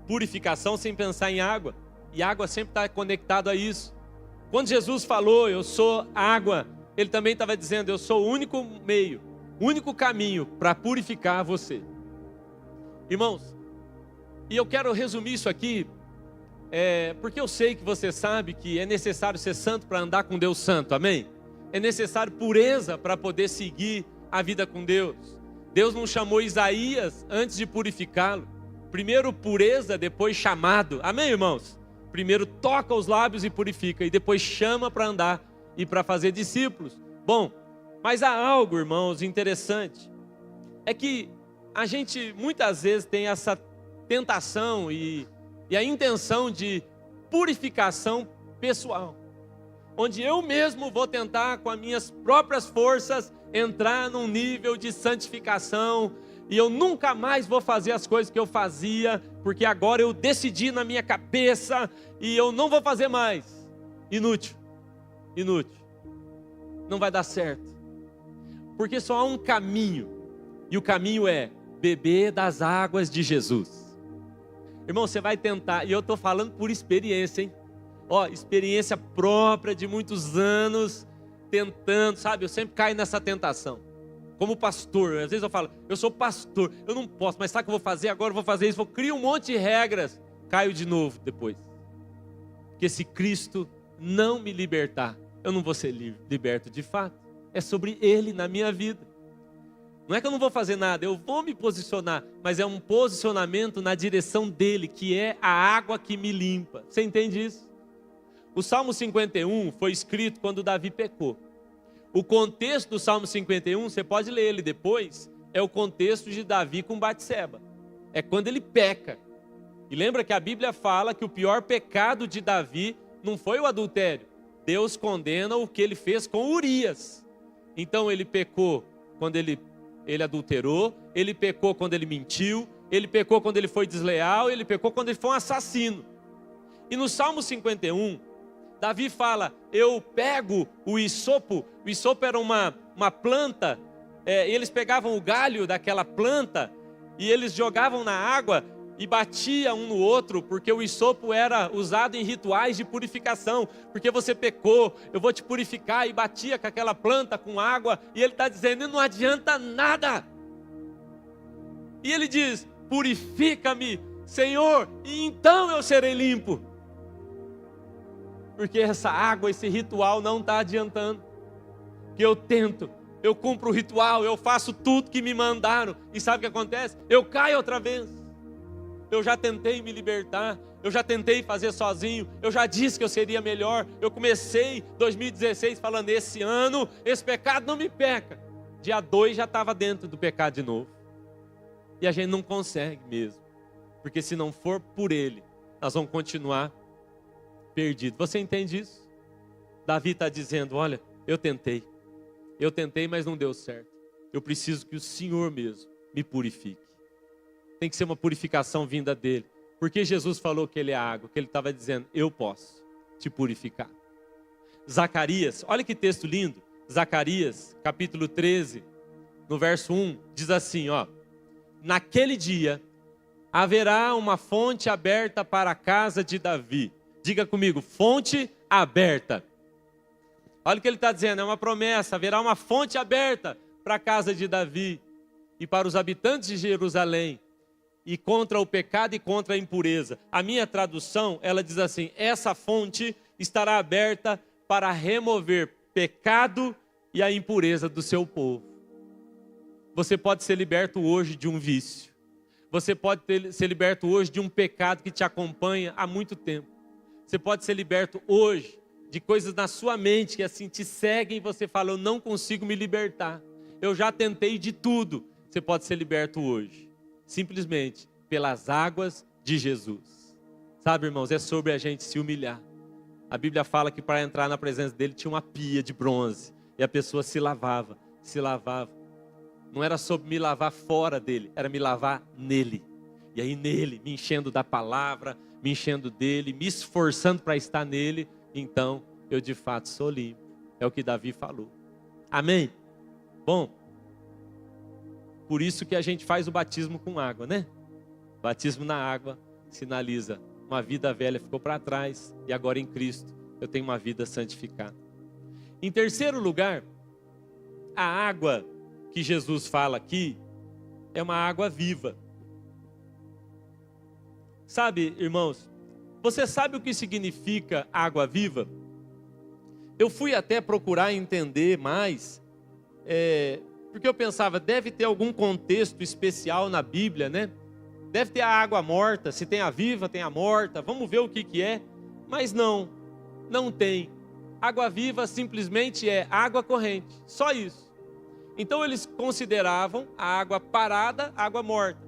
purificação sem pensar em água. E água sempre está conectado a isso. Quando Jesus falou: eu sou água, ele também estava dizendo: eu sou o único meio, o único caminho para purificar você. Irmãos, e eu quero resumir isso aqui, porque eu sei que você sabe que é necessário ser santo para andar com Deus santo, amém? É necessário pureza para poder seguir a vida com Deus. Deus não chamou Isaías antes de purificá-lo. Primeiro pureza, depois chamado, amém, irmãos? Primeiro toca os lábios e purifica, e depois chama para andar e para fazer discípulos. Bom, mas há algo, irmãos, interessante. É que a gente muitas vezes tem essa tentação e a intenção de purificação pessoal, onde eu mesmo vou tentar com as minhas próprias forças entrar num nível de santificação, e eu nunca mais vou fazer as coisas que eu fazia, porque agora eu decidi na minha cabeça e eu não vou fazer mais. Inútil, não vai dar certo, porque só há um caminho, e o caminho é beber das águas de Jesus. Irmão, você vai tentar, e eu estou falando por experiência, hein? Experiência própria de muitos anos, tentando, sabe? Eu sempre caio nessa tentação. Como pastor, às vezes eu falo: eu sou pastor, eu não posso, mas sabe o que eu vou fazer agora? Eu vou fazer isso, crio um monte de regras, caio de novo depois. Porque se Cristo não me libertar, eu não vou ser liberto de fato. É sobre Ele na minha vida. Não é que eu não vou fazer nada, eu vou me posicionar, mas é um posicionamento na direção dele, que é a água que me limpa. Você entende isso? O Salmo 51 foi escrito quando Davi pecou. O contexto do Salmo 51, você pode ler ele depois, é o contexto de Davi com Batseba. É quando ele peca. E lembra que a Bíblia fala que o pior pecado de Davi não foi o adultério. Deus condena o que ele fez com Urias. Então ele pecou quando ele adulterou, ele pecou quando ele mentiu, ele pecou quando ele foi desleal, ele pecou quando ele foi um assassino. E no Salmo 51, Davi fala: eu pego o isopo era uma planta, eles pegavam o galho daquela planta e eles jogavam na água e batiam um no outro, porque o isopo era usado em rituais de purificação, porque você pecou, eu vou te purificar, e batia com aquela planta com água, e ele está dizendo: não adianta nada. E ele diz: purifica-me, Senhor, e então eu serei limpo. Porque essa água, esse ritual não está adiantando. Que eu tento, eu cumpro o ritual, eu faço tudo que me mandaram, e sabe o que acontece? Eu caio outra vez. Eu já tentei me libertar, eu já tentei fazer sozinho, eu já disse que eu seria melhor. Eu comecei 2016 falando: esse ano, esse pecado não me peca. Dia 2 já estava dentro do pecado de novo. E a gente não consegue mesmo, porque se não for por Ele, nós vamos continuar perdidos. Você entende isso? Davi está dizendo: olha, eu tentei, mas não deu certo. Eu preciso que o Senhor mesmo me purifique. Tem que ser uma purificação vinda dele. Porque Jesus falou que ele é água, que ele estava dizendo: eu posso te purificar. Zacarias, olha que texto lindo. Zacarias, capítulo 13, no verso 1, diz assim, naquele dia haverá uma fonte aberta para a casa de Davi. Diga comigo: fonte aberta. Olha o que ele está dizendo, é uma promessa: haverá uma fonte aberta para a casa de Davi e para os habitantes de Jerusalém, e contra o pecado e contra a impureza. A minha tradução, ela diz assim: essa fonte estará aberta para remover pecado e a impureza do seu povo. Você pode ser liberto hoje de um vício. Você pode ser liberto hoje de um pecado que te acompanha há muito tempo. Você pode ser liberto hoje de coisas na sua mente que assim te seguem e você fala, eu não consigo me libertar. Eu já tentei de tudo. Você pode ser liberto hoje. Simplesmente pelas águas de Jesus. Sabe, irmãos, é sobre a gente se humilhar. A Bíblia fala que para entrar na presença dele tinha uma pia de bronze. E a pessoa se lavava, se lavava. Não era sobre me lavar fora dele, era me lavar nele. E aí nele, me enchendo da palavra, me enchendo dele, me esforçando para estar nele. Então, eu de fato sou limpo. É o que Davi falou. Amém? Bom, por isso que a gente faz o batismo com água, né? O batismo na água sinaliza uma vida velha ficou para trás e agora em Cristo eu tenho uma vida santificada. Em terceiro lugar, a água que Jesus fala aqui é uma água viva. Sabe, irmãos, você sabe o que significa água viva? Eu fui até procurar entender mais, porque eu pensava, deve ter algum contexto especial na Bíblia, né? Deve ter a água morta, se tem a viva, tem a morta, vamos ver o que é. Mas não tem. Água viva simplesmente é água corrente, só isso. Então eles consideravam a água parada, água morta.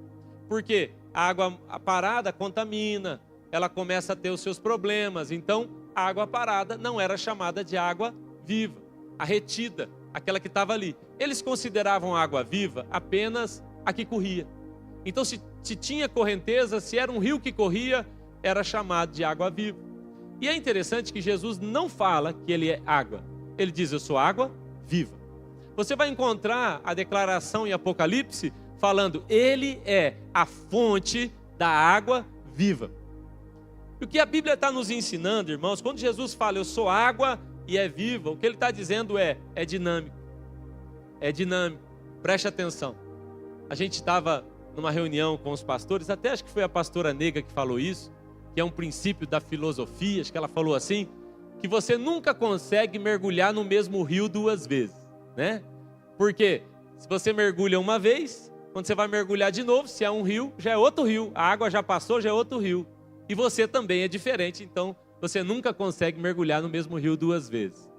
Por quê? A água parada contamina, ela começa a ter os seus problemas. Então a água parada não era chamada de água viva, a retida, aquela que estava ali. Eles consideravam a água viva apenas a que corria. Então se tinha correnteza, se era um rio que corria, era chamado de água viva. E é interessante que Jesus não fala que ele é água. Ele diz, eu sou água viva. Você vai encontrar a declaração em Apocalipse falando, ele é a fonte da água viva. E o que a Bíblia está nos ensinando, irmãos, quando Jesus fala, eu sou água e é viva, o que ele está dizendo é dinâmico. É dinâmico. Preste atenção. A gente estava numa reunião com os pastores, até acho que foi a pastora Nega que falou isso, que é um princípio da filosofia, acho que ela falou assim, que você nunca consegue mergulhar no mesmo rio duas vezes, né? Porque se você mergulha uma vez, quando você vai mergulhar de novo, se é um rio, já é outro rio, a água já passou, já é outro rio. E você também é diferente, então você nunca consegue mergulhar no mesmo rio duas vezes.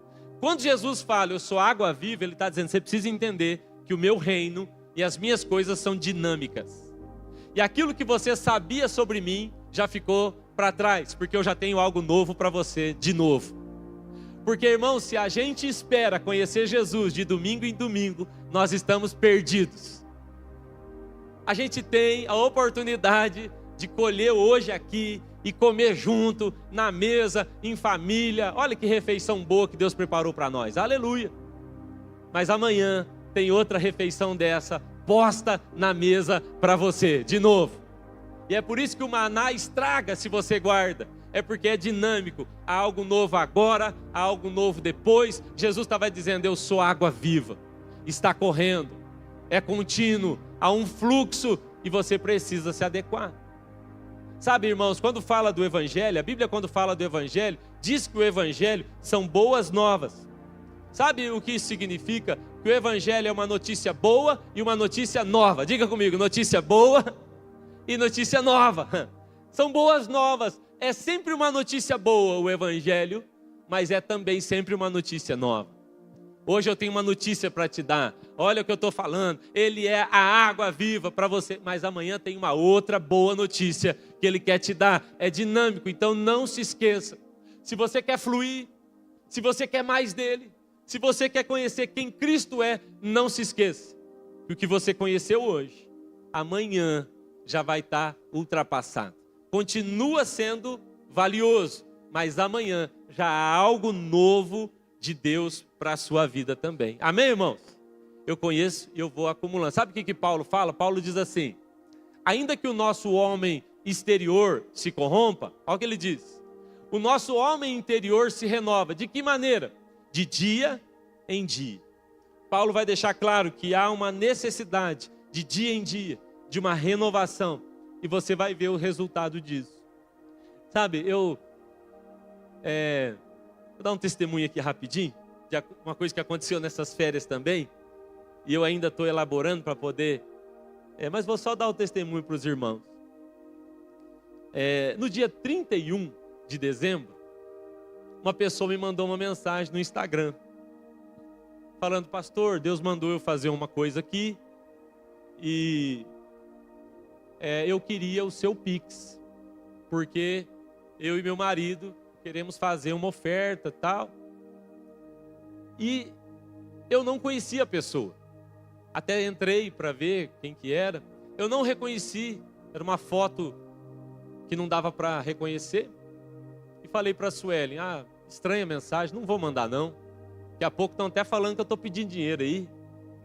Quando Jesus fala, eu sou água viva, ele está dizendo, você precisa entender que o meu reino e as minhas coisas são dinâmicas. E aquilo que você sabia sobre mim já ficou para trás, porque eu já tenho algo novo para você de novo. Porque, irmão, se a gente espera conhecer Jesus de domingo em domingo, nós estamos perdidos. A gente tem a oportunidade de colher hoje aqui e comer junto, na mesa, em família. Olha que refeição boa que Deus preparou para nós. Aleluia! Mas amanhã tem outra refeição dessa posta na mesa para você, de novo. E é por isso que o maná estraga se você guarda. É porque é dinâmico. Há algo novo agora, há algo novo depois. Jesus estava dizendo, eu sou água viva. Está correndo. É contínuo. Há um fluxo e você precisa se adequar. Sabe, irmãos, quando fala do Evangelho, a Bíblia quando fala do Evangelho, diz que o Evangelho são boas novas. Sabe o que isso significa? Que o Evangelho é uma notícia boa e uma notícia nova. Diga comigo, notícia boa e notícia nova. São boas novas. É sempre uma notícia boa o Evangelho, mas é também sempre uma notícia nova. Hoje eu tenho uma notícia para te dar. Olha o que eu estou falando. Ele é a água viva para você. Mas amanhã tem uma outra boa notícia que Ele quer te dar. É dinâmico, então não se esqueça. Se você quer fluir, se você quer mais dEle, se você quer conhecer quem Cristo é, não se esqueça. Que o que você conheceu hoje, amanhã já vai estar ultrapassado. Continua sendo valioso, mas amanhã já há algo novo de Deus para a sua vida também. Amém, irmãos? Eu conheço e eu vou acumulando. Sabe o que Paulo fala? Paulo diz assim, ainda que o nosso homem exterior se corrompa, olha o que ele diz, o nosso homem interior se renova. De que maneira? De dia em dia. Paulo vai deixar claro que há uma necessidade de dia em dia, de uma renovação. E você vai ver o resultado disso. Sabe, vou dar um testemunho aqui rapidinho, de uma coisa que aconteceu nessas férias também. e eu ainda estou elaborando para poder... mas vou só dar o testemunho para os irmãos. No dia 31 de dezembro, uma pessoa me mandou uma mensagem no Instagram, falando: pastor, Deus mandou eu fazer uma coisa aqui, e eu queria o seu Pix, porque eu e meu marido queremos fazer uma oferta e tal. E eu não conhecia a pessoa. Até entrei para ver quem que era. Eu não reconheci. Era uma foto que não dava para reconhecer. E falei para a Suelen: estranha a mensagem, não vou mandar não. Daqui a pouco estão até falando que eu estou pedindo dinheiro aí,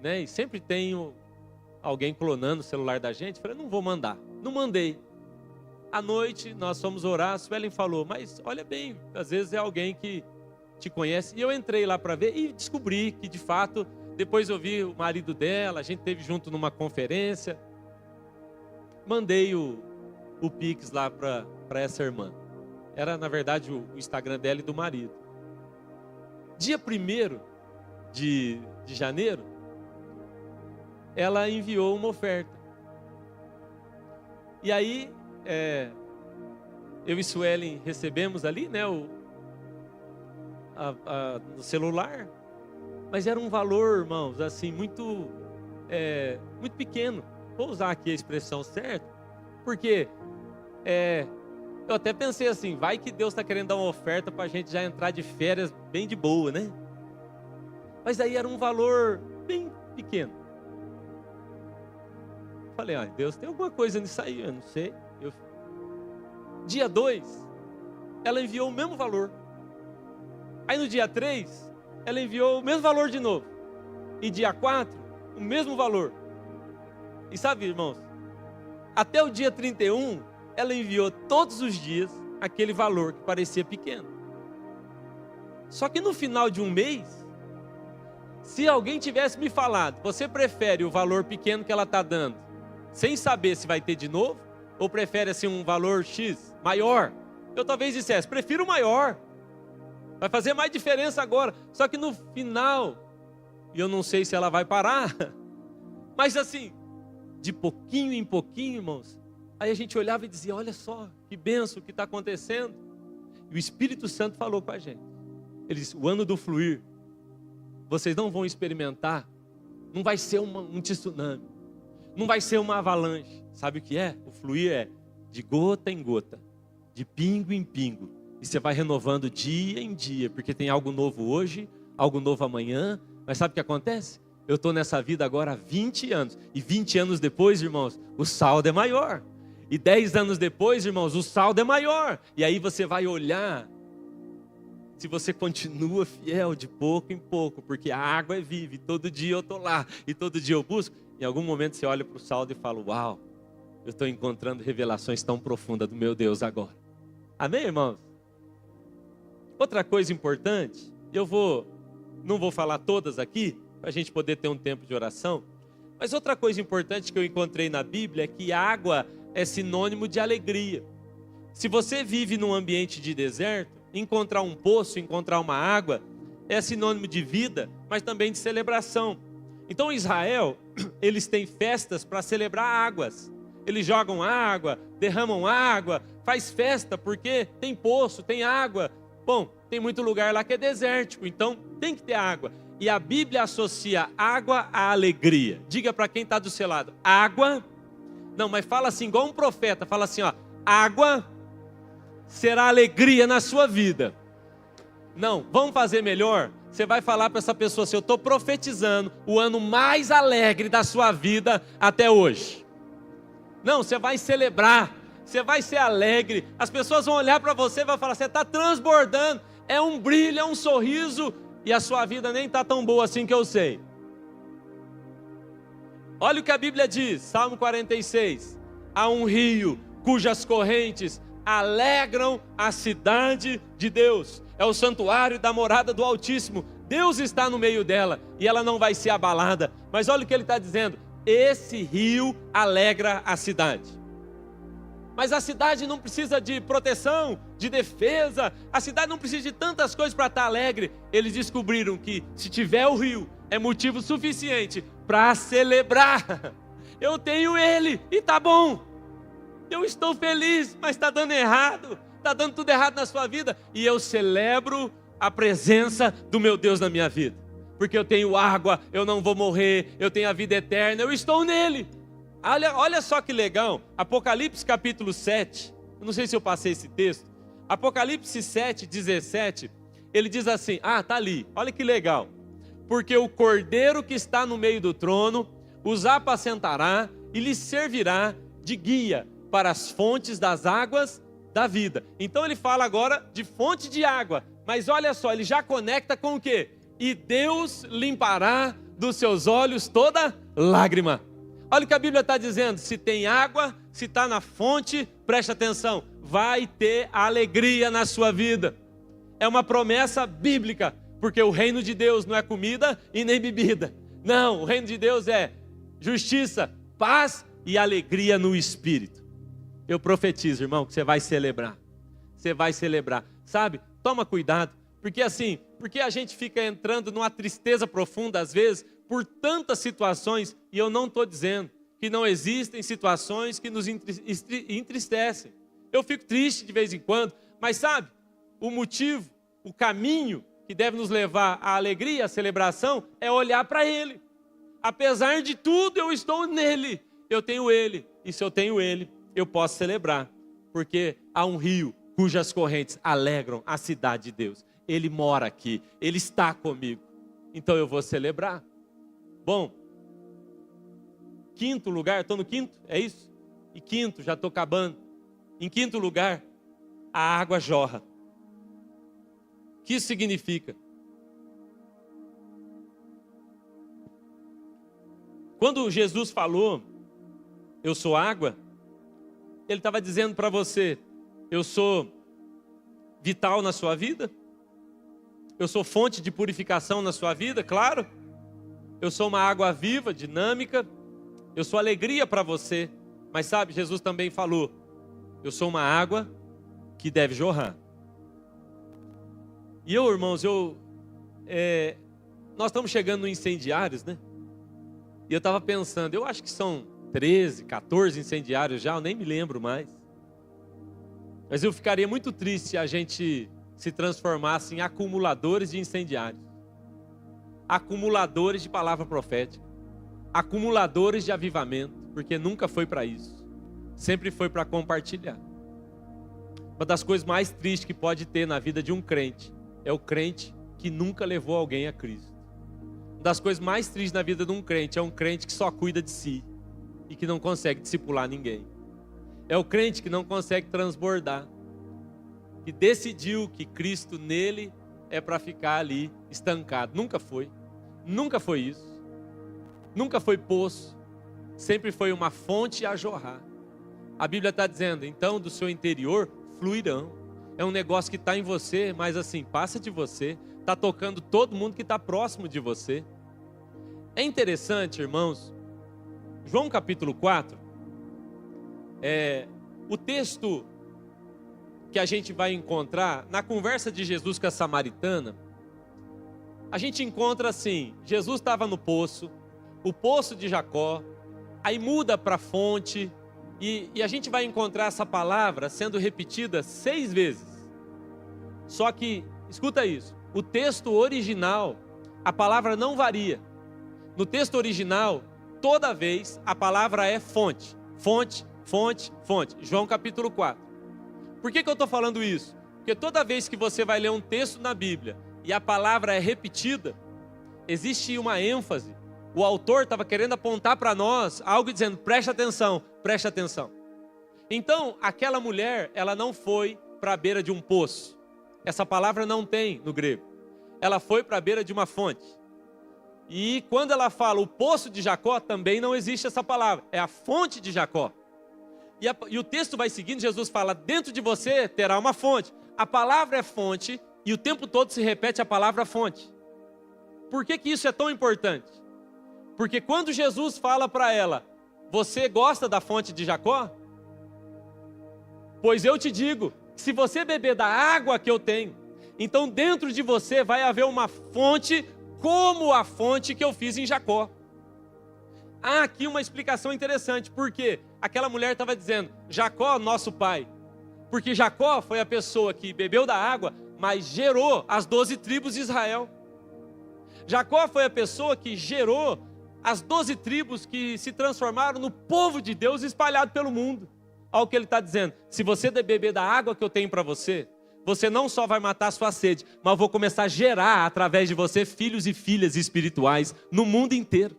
né? E sempre tem alguém clonando o celular da gente. Falei: não vou mandar. Não mandei. À noite nós fomos orar, a Suelen falou: mas olha bem, às vezes é alguém que te conhece. E eu entrei lá para ver e descobri que de fato, depois eu vi o marido dela, a gente esteve junto numa conferência. Mandei o Pix lá para essa irmã. Era na verdade o Instagram dela e do marido. Dia 1º de janeiro, ela enviou uma oferta. E aí, eu e Suelen recebemos ali, né, no celular. Mas era um valor, irmãos, assim, muito pequeno. Vou usar aqui a expressão certa, porque eu até pensei assim: vai que Deus está querendo dar uma oferta para a gente já entrar de férias bem de boa, né? Mas aí era um valor bem pequeno. Falei: Deus, tem alguma coisa nisso aí, eu não sei. Dia 2, ela enviou o mesmo valor. Aí no dia 3, ela enviou o mesmo valor de novo. E dia 4, o mesmo valor. E sabe, irmãos, até o dia 31, ela enviou todos os dias aquele valor que parecia pequeno. Só que no final de um mês, se alguém tivesse me falado: você prefere o valor pequeno que ela está dando, sem saber se vai ter de novo, ou prefere assim um valor X maior, eu talvez dissesse: prefiro o maior, vai fazer mais diferença agora. Só que no final, e eu não sei se ela vai parar, mas assim, de pouquinho em pouquinho, irmãos, aí a gente olhava e dizia: olha só, que bênção que está acontecendo. E o Espírito Santo falou com a gente. Ele disse: o ano do fluir, vocês não vão experimentar, não vai ser um tsunami, não vai ser uma avalanche. Sabe o que é? O fluir é de gota em gota, de pingo em pingo. E você vai renovando dia em dia, porque tem algo novo hoje, algo novo amanhã. Mas sabe o que acontece? Eu estou nessa vida agora há 20 anos. E 20 anos depois, irmãos, o saldo é maior. E 10 anos depois, irmãos, o saldo é maior. E aí você vai olhar se você continua fiel de pouco em pouco, porque a água é viva, e todo dia eu estou lá, e todo dia eu busco. Em algum momento você olha para o saldo e fala: uau, eu estou encontrando revelações tão profundas do meu Deus agora. Amém, irmãos? Outra coisa importante, não vou falar todas aqui, para a gente poder ter um tempo de oração, mas outra coisa importante que eu encontrei na Bíblia é que água é sinônimo de alegria. Se você vive num ambiente de deserto, encontrar um poço, encontrar uma água, é sinônimo de vida, mas também de celebração. Então Israel, eles têm festas para celebrar águas. Eles jogam água, derramam água, faz festa porque tem poço, tem água. Bom, tem muito lugar lá que é desértico, então tem que ter água. E a Bíblia associa água à alegria. Diga para quem está do seu lado: água, não, mas fala assim, igual um profeta, fala assim, água será alegria na sua vida. Não, vamos fazer melhor? Você vai falar para essa pessoa assim: eu estou profetizando o ano mais alegre da sua vida até hoje. Não, você vai celebrar, você vai ser alegre, as pessoas vão olhar para você e vão falar: você está transbordando, é um brilho, é um sorriso, e a sua vida nem está tão boa assim que eu sei. Olha o que a Bíblia diz, Salmo 46, há um rio cujas correntes alegram a cidade de Deus, é o santuário da morada do Altíssimo, Deus está no meio dela, e ela não vai ser abalada. Mas olha o que ele está dizendo: esse rio alegra a cidade. Mas a cidade não precisa de proteção, de defesa, a cidade não precisa de tantas coisas para estar alegre. Eles descobriram que se tiver o rio, é motivo suficiente para celebrar. Eu tenho Ele e tá bom. Eu estou feliz, mas está dando errado. Está dando tudo errado na sua vida. E eu celebro a presença do meu Deus na minha vida. Porque eu tenho água, eu não vou morrer, eu tenho a vida eterna, eu estou nele. Olha só que legal. Apocalipse capítulo 7. Eu não sei se eu passei esse texto. Apocalipse 7, 17. Ele diz assim, tá ali. Olha que legal. Porque o cordeiro que está no meio do trono os apacentará e lhes servirá de guia para as fontes das águas da vida. Então ele fala agora de fonte de água. Mas olha só, ele já conecta com o quê? E Deus limpará dos seus olhos toda lágrima. Olha o que a Bíblia está dizendo. Se tem água, se está na fonte, preste atenção. Vai ter alegria na sua vida. É uma promessa bíblica. Porque o reino de Deus não é comida e nem bebida. Não, o reino de Deus é justiça, paz e alegria no Espírito. Eu profetizo, irmão, que você vai celebrar. Você vai celebrar. Sabe? Toma cuidado. Porque a gente fica entrando numa tristeza profunda às vezes por tantas situações. E eu não estou dizendo que não existem situações que nos entristecem. Eu fico triste de vez em quando. Mas sabe? O motivo, o caminho que deve nos levar à alegria, à celebração, é olhar para Ele. Apesar de tudo, eu estou nele. Eu tenho Ele. E se eu tenho Ele, eu posso celebrar. Porque há um rio cujas correntes alegram a cidade de Deus. Ele mora aqui. Ele está comigo. Então eu vou celebrar. Bom, quinto lugar, estou no quinto? É isso? E quinto, já estou acabando. Em quinto lugar, a água jorra. O que isso significa? Quando Jesus falou, eu sou água, Ele estava dizendo para você, eu sou vital na sua vida, eu sou fonte de purificação na sua vida, claro, eu sou uma água viva, dinâmica, eu sou alegria para você, mas sabe, Jesus também falou, eu sou uma água que deve jorrar. E eu, irmãos, nós estamos chegando no incendiários, né? E eu estava pensando, eu acho que são 13, 14 incendiários já, eu nem me lembro mais. Mas eu ficaria muito triste se a gente se transformasse em acumuladores de incendiários. Acumuladores de palavra profética. Acumuladores de avivamento, porque nunca foi para isso. Sempre foi para compartilhar. Uma das coisas mais tristes que pode ter na vida de um crente é o crente que nunca levou alguém a Cristo. Uma das coisas mais tristes na vida de um crente é um crente que só cuida de si e que não consegue discipular ninguém. É o crente que não consegue transbordar, que decidiu que Cristo nele é para ficar ali estancado. Nunca foi isso. Nunca foi poço, sempre foi uma fonte a jorrar. A Bíblia está dizendo, então do seu interior fluirão. É um negócio que está em você, mas assim, passa de você, está tocando todo mundo que está próximo de você. É interessante, irmãos, João capítulo 4, o texto que a gente vai encontrar na conversa de Jesus com a samaritana, a gente encontra assim, Jesus estava no poço, o poço de Jacó, aí muda para a fonte, e a gente vai encontrar essa palavra sendo repetida 6 vezes. Só que, escuta isso, o texto original, a palavra não varia. No texto original, toda vez a palavra é fonte. Fonte, fonte, fonte. João capítulo 4. Por que eu estou falando isso? Porque toda vez que você vai ler um texto na Bíblia e a palavra é repetida, existe uma ênfase. O autor estava querendo apontar para nós algo dizendo, preste atenção, preste atenção. Então, aquela mulher, ela não foi para a beira de um poço. Essa palavra não tem no grego. Ela foi para a beira de uma fonte. E quando ela fala o poço de Jacó, também não existe essa palavra. É a fonte de Jacó. E o texto vai seguindo, Jesus fala, dentro de você terá uma fonte. A palavra é fonte e o tempo todo se repete a palavra fonte. Por que isso é tão importante? Porque quando Jesus fala para ela, você gosta da fonte de Jacó? Pois eu te digo, se você beber da água que eu tenho, então dentro de você vai haver uma fonte como a fonte que eu fiz em Jacó. Há aqui uma explicação interessante, porque aquela mulher estava dizendo, Jacó, nosso pai, porque Jacó foi a pessoa que bebeu da água, mas gerou as 12 tribos de Israel. Jacó foi a pessoa que gerou as 12 tribos que se transformaram no povo de Deus espalhado pelo mundo. Olha o que ele está dizendo, se você beber da água que eu tenho para você, você não só vai matar a sua sede, mas eu vou começar a gerar através de você filhos e filhas espirituais no mundo inteiro.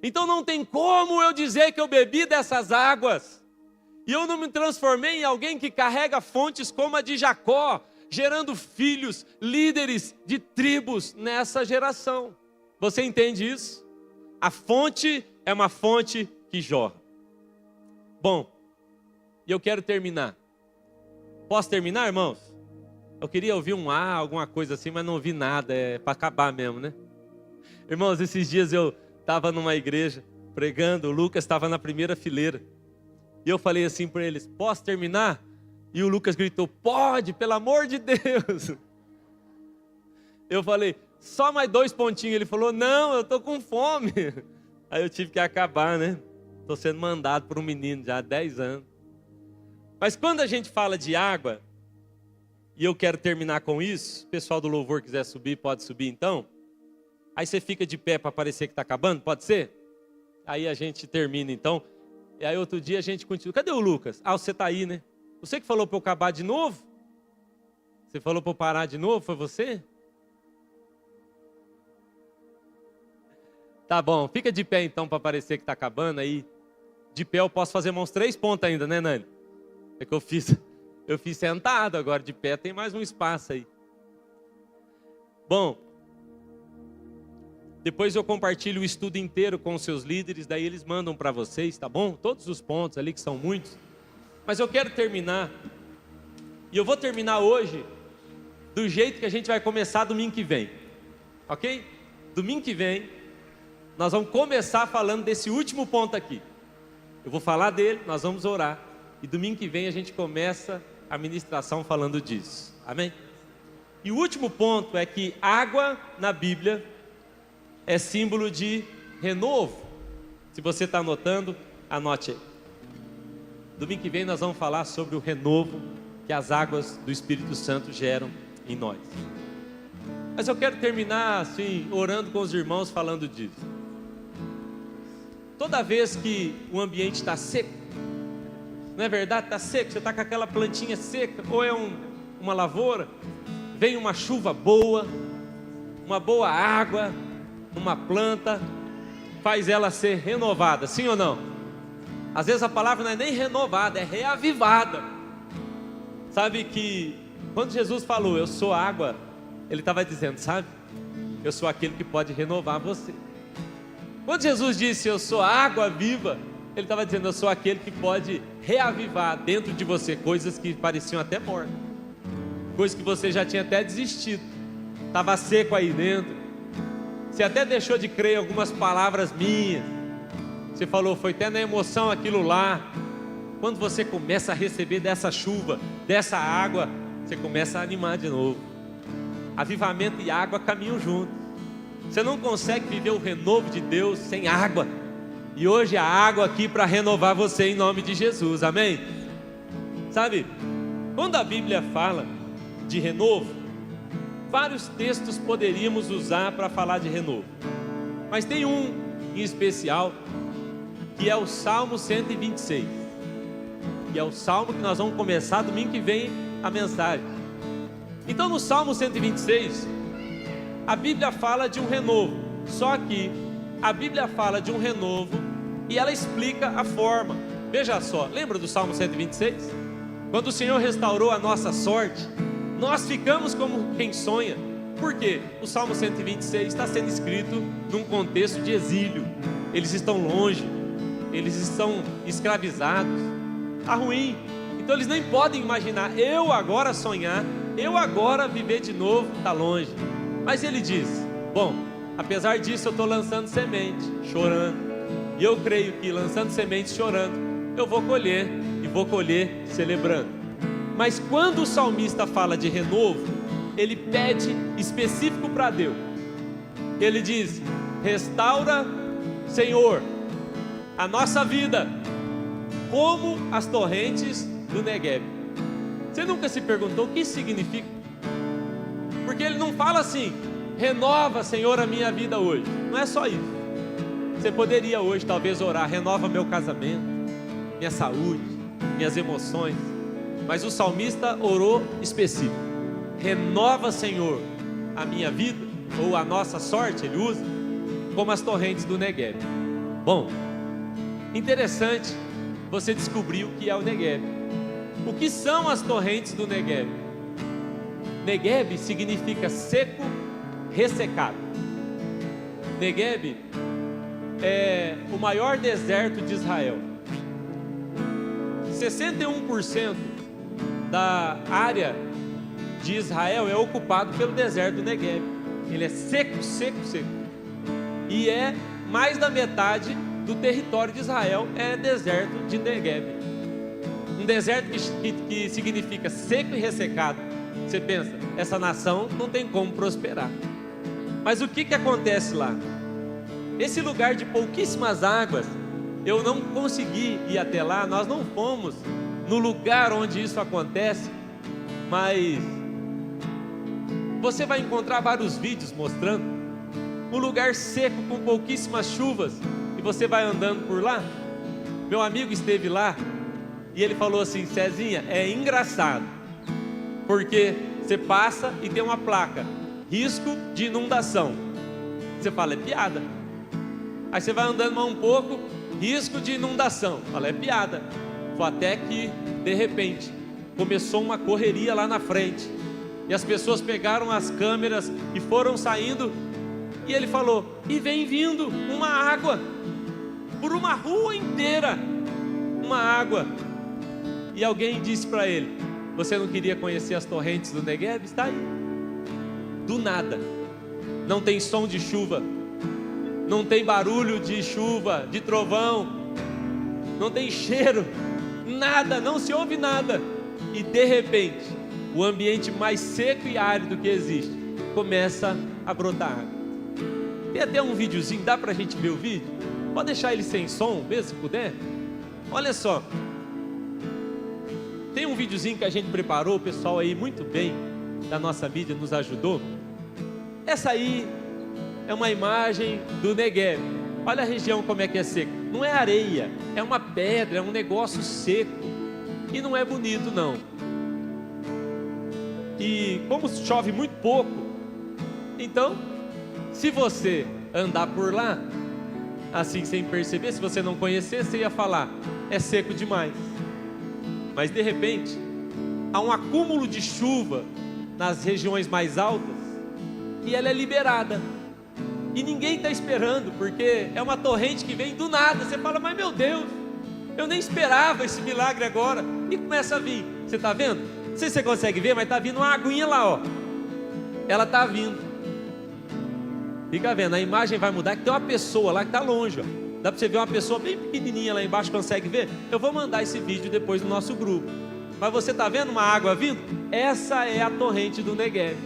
Então não tem como eu dizer que eu bebi dessas águas e eu não me transformei em alguém que carrega fontes como a de Jacó, gerando filhos, líderes de tribos nessa geração. Você entende isso? A fonte é uma fonte que jorra. Bom, e eu quero terminar. Posso terminar, irmãos? Eu queria ouvir um alguma coisa assim, mas não ouvi nada, é para acabar mesmo, né? Irmãos, esses dias eu estava numa igreja pregando, o Lucas estava na primeira fileira. E eu falei assim para eles, posso terminar? E o Lucas gritou, pode, pelo amor de Deus. Eu falei, só mais 2 pontinhos. Ele falou, não, eu estou com fome. Aí eu tive que acabar, né? Estou sendo mandado por um menino já há 10 anos. Mas quando a gente fala de água, e eu quero terminar com isso, se o pessoal do louvor quiser subir, pode subir então. Aí você fica de pé para parecer que está acabando, pode ser? Aí a gente termina então. E aí outro dia a gente continua. Cadê o Lucas? Ah, você está aí, né? Você que falou para eu acabar de novo? Você falou para eu parar de novo? Foi você? Tá bom, fica de pé então para parecer que está acabando. Aí de pé eu posso fazer uns 3 pontos ainda, né, Nani? É que eu fiz sentado, agora de pé tem mais um espaço aí. Bom, depois eu compartilho o estudo inteiro com os seus líderes, daí eles mandam para vocês, tá bom? Todos os pontos ali, que são muitos. Mas eu quero terminar, e eu vou terminar hoje do jeito que a gente vai começar domingo que vem, ok? Domingo que vem, nós vamos começar falando desse último ponto aqui. Eu vou falar dele, nós vamos orar, e domingo que vem a gente começa a ministração falando disso, amém? E o último ponto é que água na Bíblia é símbolo de renovo. Se você está anotando, anote aí. Domingo que vem nós vamos falar sobre o renovo que as águas do Espírito Santo geram em nós. Mas eu quero terminar assim, orando com os irmãos, falando disso. Toda vez que o ambiente está seco, não é verdade? Está seco, você está com aquela plantinha seca, ou é uma lavoura, vem uma chuva boa, uma boa água, uma planta, faz ela ser renovada, sim ou não? Às vezes a palavra não é nem renovada, é reavivada. Sabe que quando Jesus falou, eu sou água, ele estava dizendo, sabe? Eu sou aquele que pode renovar você. Quando Jesus disse, eu sou água viva, ele estava dizendo, eu sou aquele que pode reavivar dentro de você coisas que pareciam até mortas, coisas que você já tinha até desistido, estava seco aí dentro. Você até deixou de crer em algumas palavras minhas. Você falou, foi até na emoção aquilo lá. Quando você começa a receber dessa chuva, dessa água, você começa a animar de novo. Avivamento e água caminham juntos. Você não consegue viver o renovo de Deus sem água. E hoje a água aqui para renovar você em nome de Jesus, amém? Sabe, quando a Bíblia fala de renovo, vários textos poderíamos usar para falar de renovo. Mas tem um em especial, que é o Salmo 126. Que é o Salmo que nós vamos começar domingo que vem a mensagem. Então no Salmo 126, a Bíblia fala de um renovo. Só que a Bíblia fala de um renovo e ela explica a forma. Veja só, lembra do Salmo 126? Quando o Senhor restaurou a nossa sorte, nós ficamos como quem sonha. Por quê? O Salmo 126 está sendo escrito num contexto de exílio. Eles estão longe, eles estão escravizados, está ruim. Então eles nem podem imaginar, eu agora sonhar, eu agora viver de novo, está longe. Mas ele diz, bom, apesar disso eu estou lançando semente, chorando. E eu creio que lançando semente, chorando, eu vou colher, e vou colher celebrando. Mas quando o salmista fala de renovo, ele pede específico para Deus. Ele diz, restaura Senhor, a nossa vida como as torrentes do Negueb. Você nunca se perguntou o que isso significa? Porque ele não fala assim: renova, Senhor, a minha vida hoje. Não é só isso. Você poderia hoje talvez orar: renova meu casamento, minha saúde, minhas emoções. Mas o salmista orou específico: renova, Senhor, a minha vida, ou a nossa sorte, ele usa, como as torrentes do Negueb. Bom, interessante você descobrir o que é o Negueb. O que são as torrentes do Negueb? Negueb significa seco, ressecado. Negueb é o maior deserto de Israel. 61% da área de Israel é ocupado pelo deserto do Negueb. Ele é seco, seco, seco. E é mais da metade do território de Israel é deserto de Negueb. Um deserto que significa seco e ressecado. Você pensa, essa nação não tem como prosperar. Mas o que acontece lá? Esse lugar de pouquíssimas águas, eu não consegui ir até lá, nós não fomos no lugar onde isso acontece, mas você vai encontrar vários vídeos mostrando um lugar seco com pouquíssimas chuvas, e você vai andando por lá. Meu amigo esteve lá e ele falou assim: Cezinha, é engraçado, porque você passa e tem uma placa, risco de inundação. Você fala, é piada. Aí você vai andando mais um pouco, risco de inundação. Fala, é piada. Foi até que, de repente, começou uma correria lá na frente, e as pessoas pegaram as câmeras e foram saindo, e ele falou, e vem vindo uma água, por uma rua inteira, uma água. E alguém disse para ele, você não queria conhecer as torrentes do Negueb? Está aí. Do nada. Não tem som de chuva, não tem barulho de chuva, de trovão, não tem cheiro, nada, não se ouve nada. E de repente, o ambiente mais seco e árido que existe começa a brotar água. Tem até um videozinho, dá pra gente ver o vídeo? Pode deixar ele sem som, vê se puder. Olha só, tem um videozinho que a gente preparou, o pessoal aí muito bem da nossa mídia nos ajudou. Essa aí é uma imagem do Negueb. Olha a região como é que é seco. Não é areia, é uma pedra, é um negócio seco. E não é bonito não. E como chove muito pouco, então, se você andar por lá, assim sem perceber, se você não conhecer, você ia falar, é seco demais. Mas de repente, há um acúmulo de chuva nas regiões mais altas, e ela é liberada. E ninguém está esperando, porque é uma torrente que vem do nada. Você fala, mas meu Deus, eu nem esperava esse milagre agora. E começa a vir. Você está vendo? Não sei se você consegue ver, mas está vindo uma aguinha lá, ó. Ela está vindo. Fica vendo, a imagem vai mudar, que tem uma pessoa lá que está longe, ó. Dá para você ver uma pessoa bem pequenininha lá embaixo, consegue ver? Eu vou mandar esse vídeo depois no nosso grupo. Mas você está vendo uma água vindo? Essa é a torrente do Negueb.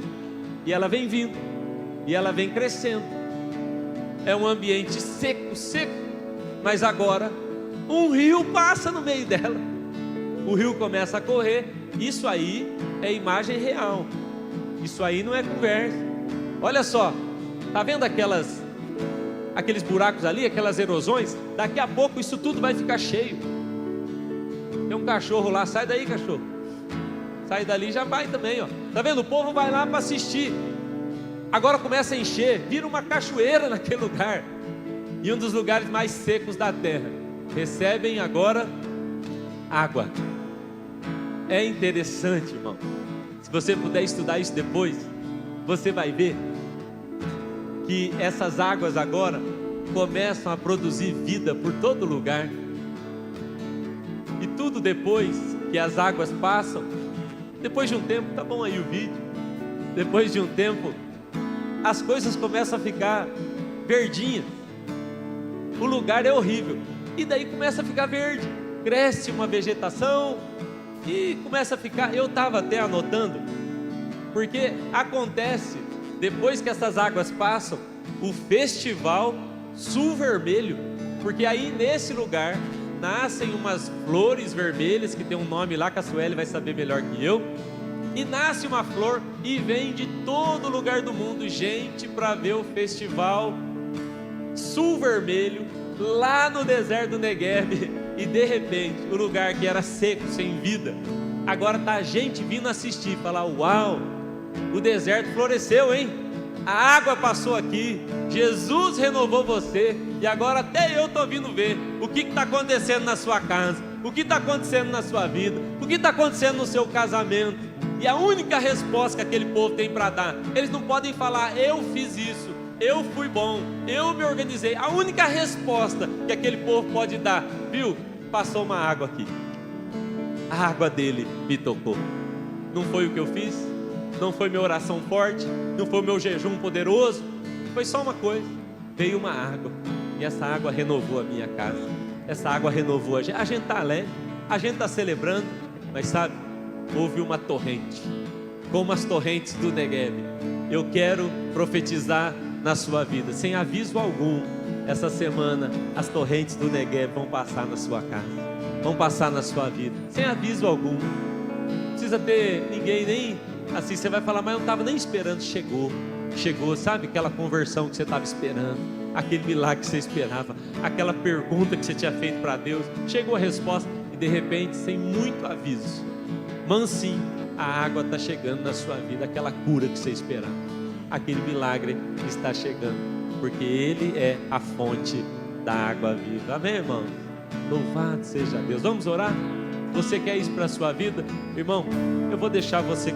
E ela vem vindo. E ela vem crescendo. É um ambiente seco, seco. Mas agora, um rio passa no meio dela. O rio começa a correr. Isso aí é imagem real. Isso aí não é conversa. Olha só. Está vendo aqueles buracos ali, aquelas erosões? Daqui a pouco isso tudo vai ficar cheio. Tem um cachorro lá, sai daí, cachorro. Sai dali e já vai também, ó. Tá vendo? O povo vai lá para assistir. Agora começa a encher, vira uma cachoeira naquele lugar. E um dos lugares mais secos da terra recebem agora água. É interessante, irmão. Se você puder estudar isso depois, você vai ver que essas águas agora começam a produzir vida por todo lugar. E tudo depois que as águas passam, depois de um tempo, tá bom aí o vídeo, depois de um tempo, as coisas começam a ficar verdinhas. O lugar é horrível. E daí começa a ficar verde. Cresce uma vegetação e começa a ficar... Eu estava até anotando, porque acontece... Depois que essas águas passam, o festival sul vermelho, porque aí nesse lugar nascem umas flores vermelhas, que tem um nome lá que a Sueli vai saber melhor que eu, e nasce uma flor e vem de todo lugar do mundo gente para ver o festival sul vermelho lá no deserto do Negueb. E de repente o lugar que era seco, sem vida, agora tá gente vindo assistir, falar: uau, o deserto floresceu, hein? A água passou aqui, Jesus renovou você, e agora até eu estou vindo ver o que está acontecendo na sua casa, o que está acontecendo na sua vida, o que está acontecendo no seu casamento. E a única resposta que aquele povo tem para dar, eles não podem falar: eu fiz isso, eu fui bom, eu me organizei. A única resposta que aquele povo pode dar: viu, passou uma água aqui, a água dele me tocou. Não foi o que eu fiz, não foi minha oração forte, não foi meu jejum poderoso, foi só uma coisa: veio uma água, e essa água renovou a minha casa, essa água renovou a gente está alegre, a gente está celebrando, mas sabe, houve uma torrente, como as torrentes do Negueb. Eu quero profetizar na sua vida, sem aviso algum, essa semana as torrentes do Negueb vão passar na sua casa, vão passar na sua vida, sem aviso algum. Não precisa ter ninguém, nem assim, você vai falar: mas eu não estava nem esperando. Chegou, sabe, aquela conversão que você estava esperando, aquele milagre que você esperava, aquela pergunta que você tinha feito para Deus, chegou a resposta, e de repente, sem muito aviso, mansinho, a água está chegando na sua vida, aquela cura que você esperava, aquele milagre está chegando, porque Ele é a fonte da água viva. Amém, irmão? Louvado seja Deus. Vamos orar? Você quer isso para a sua vida? Irmão, eu vou deixar você